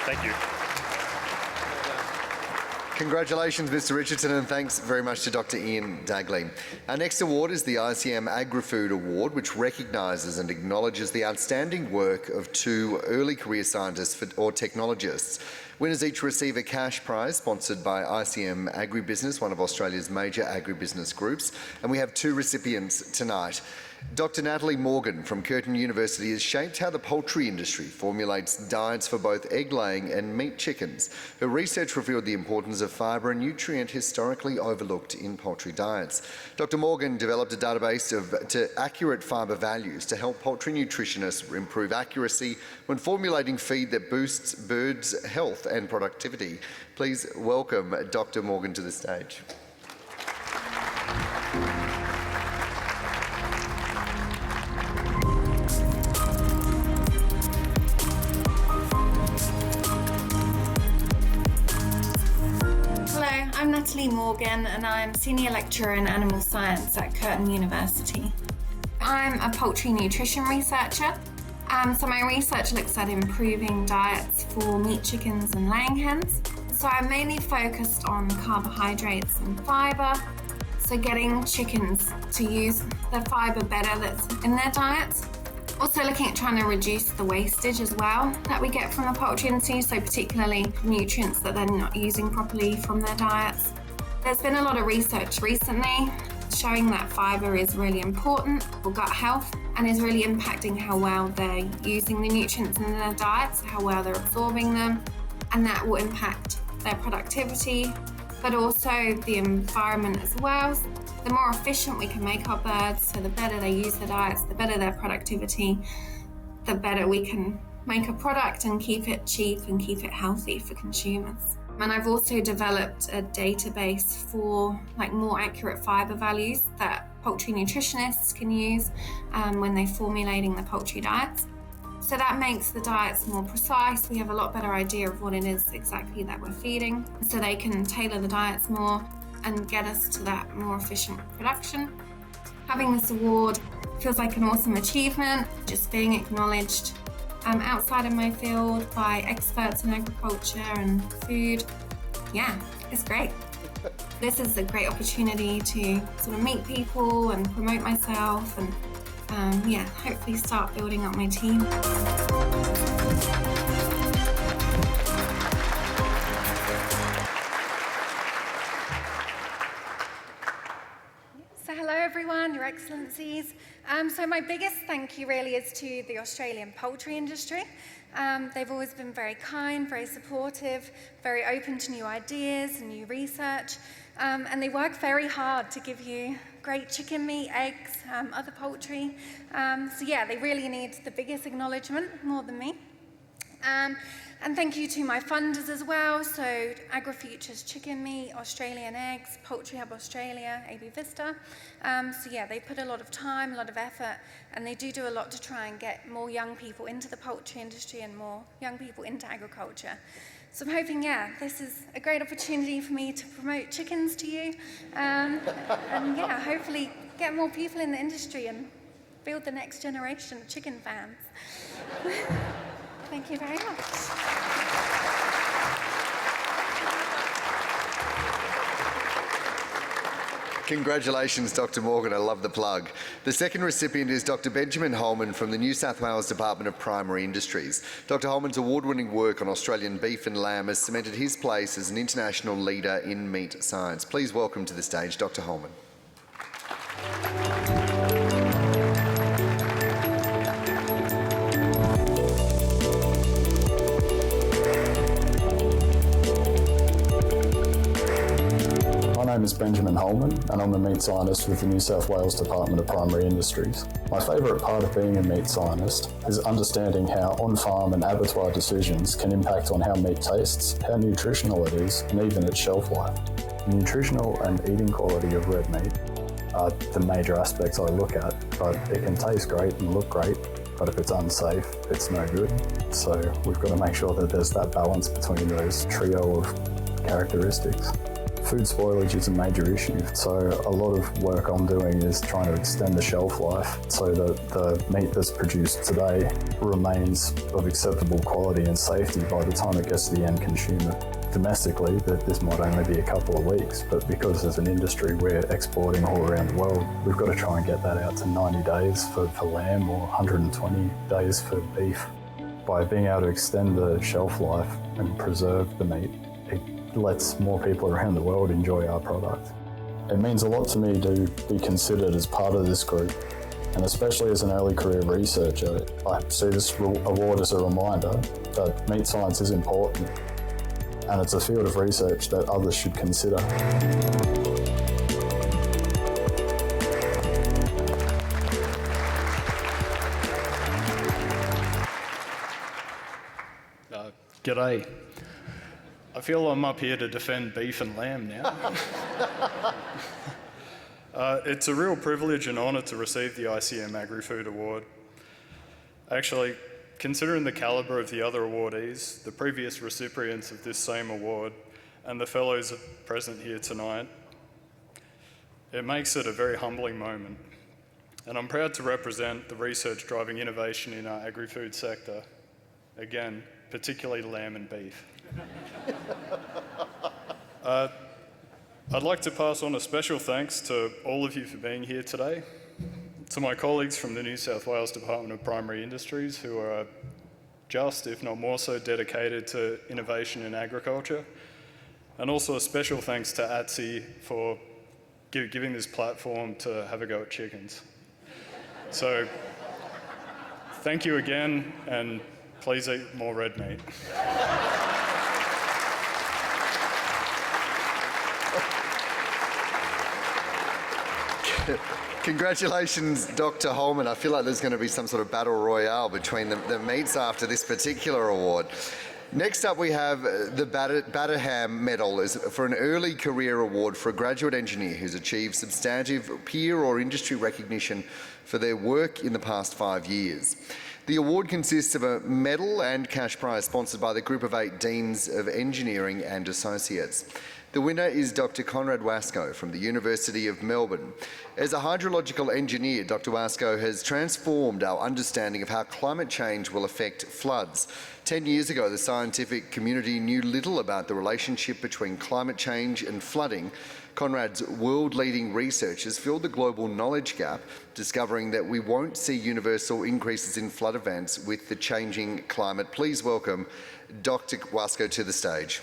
Thank you. Congratulations, Mr. Richardson, and thanks very much to Dr. Ian Dagley. Our next award is the ICM Agrifood Award, which recognises and acknowledges the outstanding work of two early career scientists or technologists. Winners each receive a cash prize sponsored by ICM Agribusiness, one of Australia's major agribusiness groups, and we have two recipients tonight. Dr. Natalie Morgan from Curtin University has shaped how the poultry industry formulates diets for both egg-laying and meat chickens. Her research revealed the importance of fibre, a nutrient historically overlooked in poultry diets. Dr. Morgan developed a database to accurate fibre values to help poultry nutritionists improve accuracy when formulating feed that boosts birds' health and productivity. Please welcome Dr. Morgan to the stage. I'm Natalie Morgan and I'm Senior Lecturer in Animal Science at Curtin University. I'm a poultry nutrition researcher, so my research looks at improving diets for meat chickens and laying hens. So I'm mainly focused on carbohydrates and fibre, so getting chickens to use the fibre better that's in their diets. Also looking at trying to reduce the wastage as well that we get from the poultry industry, so particularly nutrients that they're not using properly from their diets. There's been a lot of research recently showing that fibre is really important for gut health and is really impacting how well they're using the nutrients in their diets, how well they're absorbing them, and that will impact their productivity, but also the environment as well. The more efficient we can make our birds, so the better they use their diets, the better their productivity, the better we can make a product and keep it cheap and keep it healthy for consumers. And I've also developed a database for more accurate fibre values that poultry nutritionists can use when they're formulating the poultry diets. So that makes the diets more precise. We have a lot better idea of what it is exactly that we're feeding, so they can tailor the diets more and get us to that more efficient production. Having this award feels like an awesome achievement, just being acknowledged outside of my field by experts in agriculture and food. Yeah, it's great. This is a great opportunity to sort of meet people and promote myself and hopefully start building up my team. So hello everyone, Your Excellencies. So my biggest thank you really is to the Australian poultry industry. They've always been very kind, very supportive, very open to new ideas and new research, and they work very hard to give you great chicken meat, eggs, other poultry. So yeah, they really need the biggest acknowledgement, more than me. And thank you to my funders as well, so AgriFutures Chicken Meat, Australian Eggs, Poultry Hub Australia, AB Vista. So yeah, they put a lot of time, a lot of effort, and they do a lot to try and get more young people into the poultry industry and more young people into agriculture. So I'm hoping, yeah, this is a great opportunity for me to promote chickens to you, and yeah, hopefully get more people in the industry and build the next generation of chicken fans. Thank you very much. Congratulations, Dr. Morgan. I love the plug. The second recipient is Dr. Benjamin Holman from the New South Wales Department of Primary Industries. Dr. Holman's award-winning work on Australian beef and lamb has cemented his place as an international leader in meat science. Please welcome to the stage Dr. Holman. My name is Benjamin Holman and I'm a meat scientist with the New South Wales Department of Primary Industries. My favourite part of being a meat scientist is understanding how on-farm and abattoir decisions can impact on how meat tastes, how nutritional it is, and even its shelf life. The nutritional and eating quality of red meat are the major aspects I look at, but it can taste great and look great, but if it's unsafe, it's no good. So we've got to make sure that there's that balance between those trio of characteristics. Food spoilage is a major issue, so a lot of work I'm doing is trying to extend the shelf life so that the meat that's produced today remains of acceptable quality and safety by the time it gets to the end consumer. Domestically, this might only be a couple of weeks, but because as an industry we're exporting all around the world, we've got to try and get that out to 90 days for lamb or 120 days for beef. By being able to extend the shelf life and preserve the meat, it lets more people around the world enjoy our product. It means a lot to me to be considered as part of this group, and especially as an early career researcher, I see this award as a reminder that meat science is important, and it's a field of research that others should consider. G'day. I feel I'm up here to defend beef and lamb now. It's a real privilege and honour to receive the ICM Agrifood Award. Actually, considering the calibre of the other awardees, the previous recipients of this same award, and the fellows present here tonight, it makes it a very humbling moment. And I'm proud to represent the research driving innovation in our agri-food sector, again, particularly lamb and beef. I'd like to pass on a special thanks to all of you for being here today, to my colleagues from the New South Wales Department of Primary Industries who are just, if not more so, dedicated to innovation in agriculture, and also a special thanks to ATSE for giving this platform to have a go at chickens. So, thank you again, and please eat more red meat. Congratulations, Dr. Holman. I feel like there's going to be some sort of battle royale between the meats after this particular award. Next up, we have the Batterham Medal is for an early career award for a graduate engineer who's achieved substantive peer or industry recognition for their work in the past 5 years. The award consists of a medal and cash prize sponsored by the Group of 8 Deans of Engineering and Associates. The winner is Dr. Conrad Wasco from the University of Melbourne. As a hydrological engineer, Dr. Wasco has transformed our understanding of how climate change will affect floods. 10 years ago, the scientific community knew little about the relationship between climate change and flooding. Conrad's world-leading research has filled the global knowledge gap, discovering that we won't see universal increases in flood events with the changing climate. Please welcome Dr. Wasco to the stage.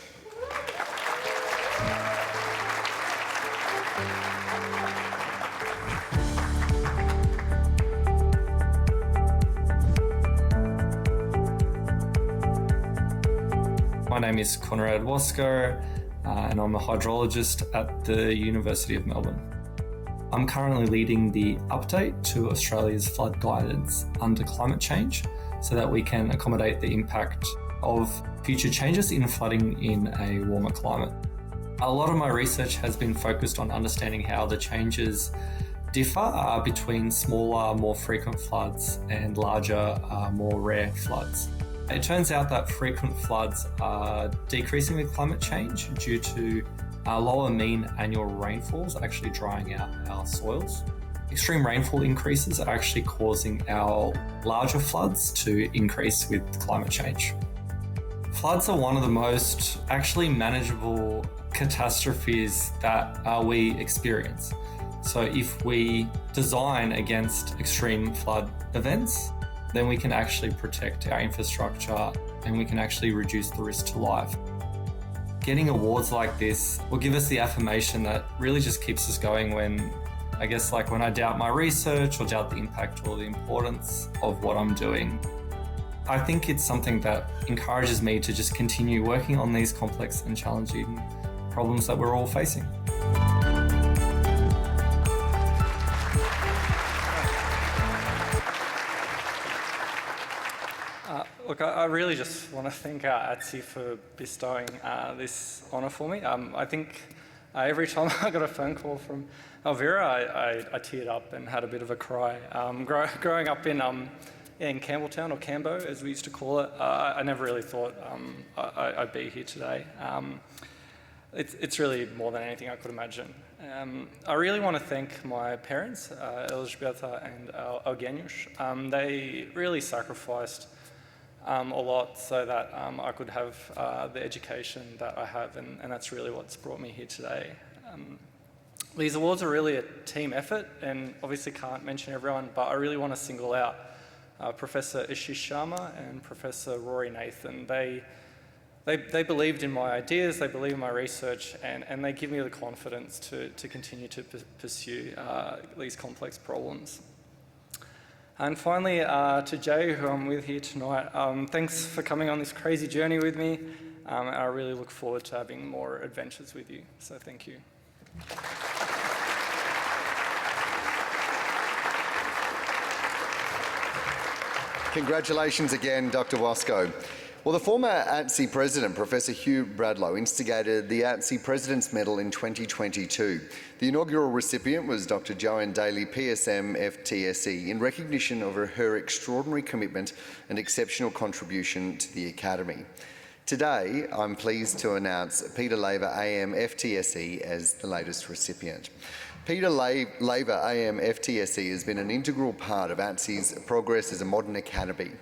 My name is Conrad Wasco, and I'm a hydrologist at the University of Melbourne. I'm currently leading the update to Australia's flood guidance under climate change so that we can accommodate the impact of future changes in flooding in a warmer climate. A lot of my research has been focused on understanding how the changes differ between smaller, more frequent floods and larger, more rare floods. It turns out that frequent floods are decreasing with climate change due to lower mean annual rainfalls actually drying out our soils. Extreme rainfall increases are actually causing our larger floods to increase with climate change. Floods are one of the most actually manageable catastrophes that we experience. So if we design against extreme flood events, then we can actually protect our infrastructure and we can actually reduce the risk to life. Getting awards like this will give us the affirmation that really just keeps us going when, I guess, like when I doubt my research or doubt the impact or the importance of what I'm doing. I think it's something that encourages me to just continue working on these complex and challenging problems that we're all facing. Look, I really just want to thank ATSE for bestowing this honour for me. I think every time I got a phone call from Elvira, I teared up and had a bit of a cry. Growing up in Campbelltown, or Cambo as we used to call it, I never really thought I'd be here today. It's really more than anything I could imagine. I really want to thank my parents, Elżbieta and Eugeniusz. They really sacrificed a lot so that I could have the education that I have, and that's really what's brought me here today. These awards are really a team effort, and obviously can't mention everyone, but I really want to single out Professor Ashish Sharma and Professor Rory Nathan. They believed in my ideas, they believe in my research, and they give me the confidence to continue to pursue these complex problems. And finally, to Jay, who I'm with here tonight, thanks for coming on this crazy journey with me. And I really look forward to having more adventures with you. So thank you. Congratulations again, Dr. Wasco. Well, the former ATSE President, Professor Hugh Bradlow, instigated the ATSE President's Medal in 2022. The inaugural recipient was Dr. Joanne Daly, PSM FTSE, in recognition of her extraordinary commitment and exceptional contribution to the Academy. Today, I'm pleased to announce Peter Laver AM FTSE as the latest recipient. Peter Laver AM FTSE has been an integral part of ATSE's progress as a modern academy.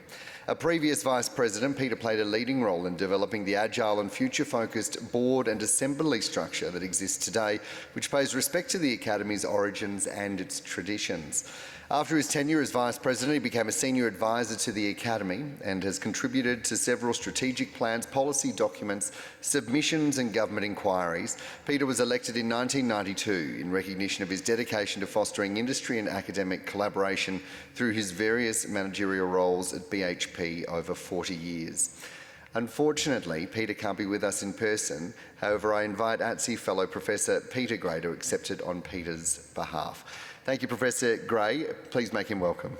A previous Vice President, Peter played a leading role in developing the agile and future-focused board and assembly structure that exists today, which pays respect to the Academy's origins and its traditions. After his tenure as Vice President, he became a senior advisor to the Academy and has contributed to several strategic plans, policy documents, submissions and government inquiries. Peter was elected in 1992 in recognition of his dedication to fostering industry and academic collaboration through his various managerial roles at BHP over 40 years. Unfortunately, Peter can't be with us in person. However, I invite ATSE Fellow Professor Peter Gray to accept it on Peter's behalf. Thank you, Professor Gray. Please make him welcome.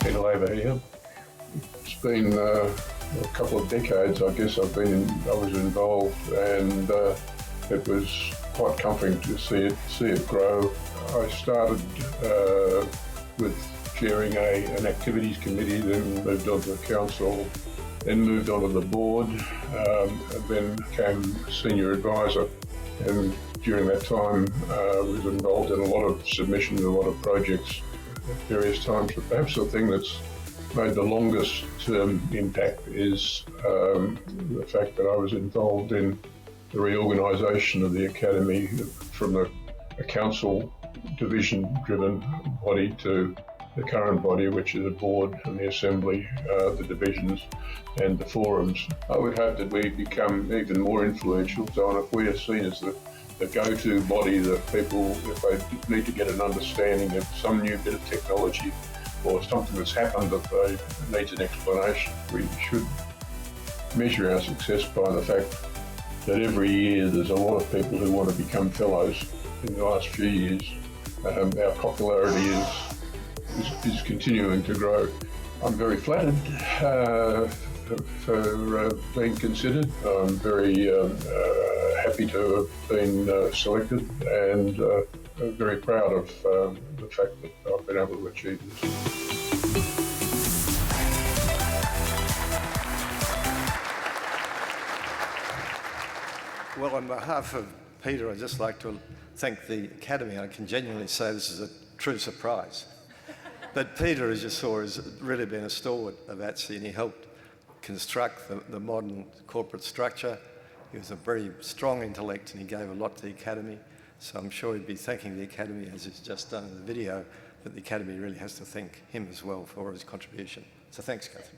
Peter Laver here. It's been a couple of decades, I guess, I was involved, and it was quite comforting to see it grow. I started with chairing an activities committee, then moved on to the council, then moved on to the board, and then became senior advisor. And during that time, was involved in a lot of submissions, a lot of projects at various times. But perhaps the thing that's made the longest term impact is the fact that I was involved in the reorganisation of the Academy from a council division-driven body to the current body, which is a board and the assembly, the divisions and the forums. I would hope that we become even more influential, so if we are seen as the go-to body that people, if they need to get an understanding of some new bit of technology, or something that's happened that needs an explanation. We should measure our success by the fact that every year there's a lot of people who want to become fellows. In the last few years, our popularity is continuing to grow. I'm very flattered for being considered. I'm very happy to have been selected and very proud of the fact that I've been able to achieve this. Well, on behalf of Peter, I'd just like to thank the Academy. I can genuinely say this is a true surprise. But Peter, as you saw, has really been a stalwart of ATSE, and he helped construct the modern corporate structure. He was a very strong intellect and he gave a lot to the Academy. So I'm sure he'd be thanking the Academy, as he's just done in the video, but the Academy really has to thank him as well for his contribution. So thanks, Cathy.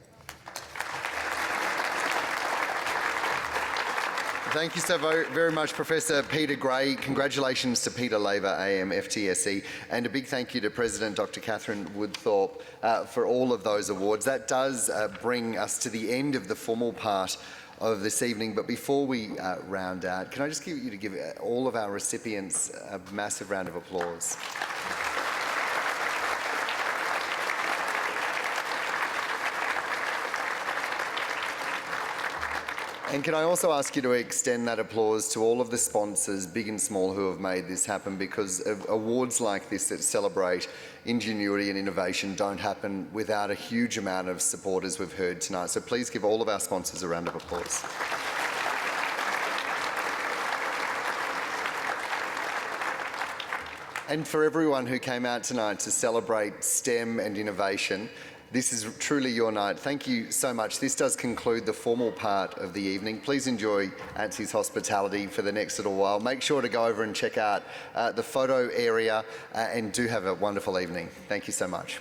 Thank you so very much, Professor Peter Gray. Congratulations to Peter Laver, AM, FTSE, and a big thank you to President Dr. Catherine Woodthorpe for all of those awards. That does bring us to the end of the formal part of this evening, but before we round out, can I just get you to give all of our recipients a massive round of applause? And can I also ask you to extend that applause to all of the sponsors, big and small, who have made this happen, because awards like this that celebrate ingenuity and innovation don't happen without a huge amount of support, as we've heard tonight. So please give all of our sponsors a round of applause. And for everyone who came out tonight to celebrate STEM and innovation, this is truly your night. Thank you so much. This does conclude the formal part of the evening. Please enjoy ATSE's hospitality for the next little while. Make sure to go over and check out the photo area and do have a wonderful evening. Thank you so much.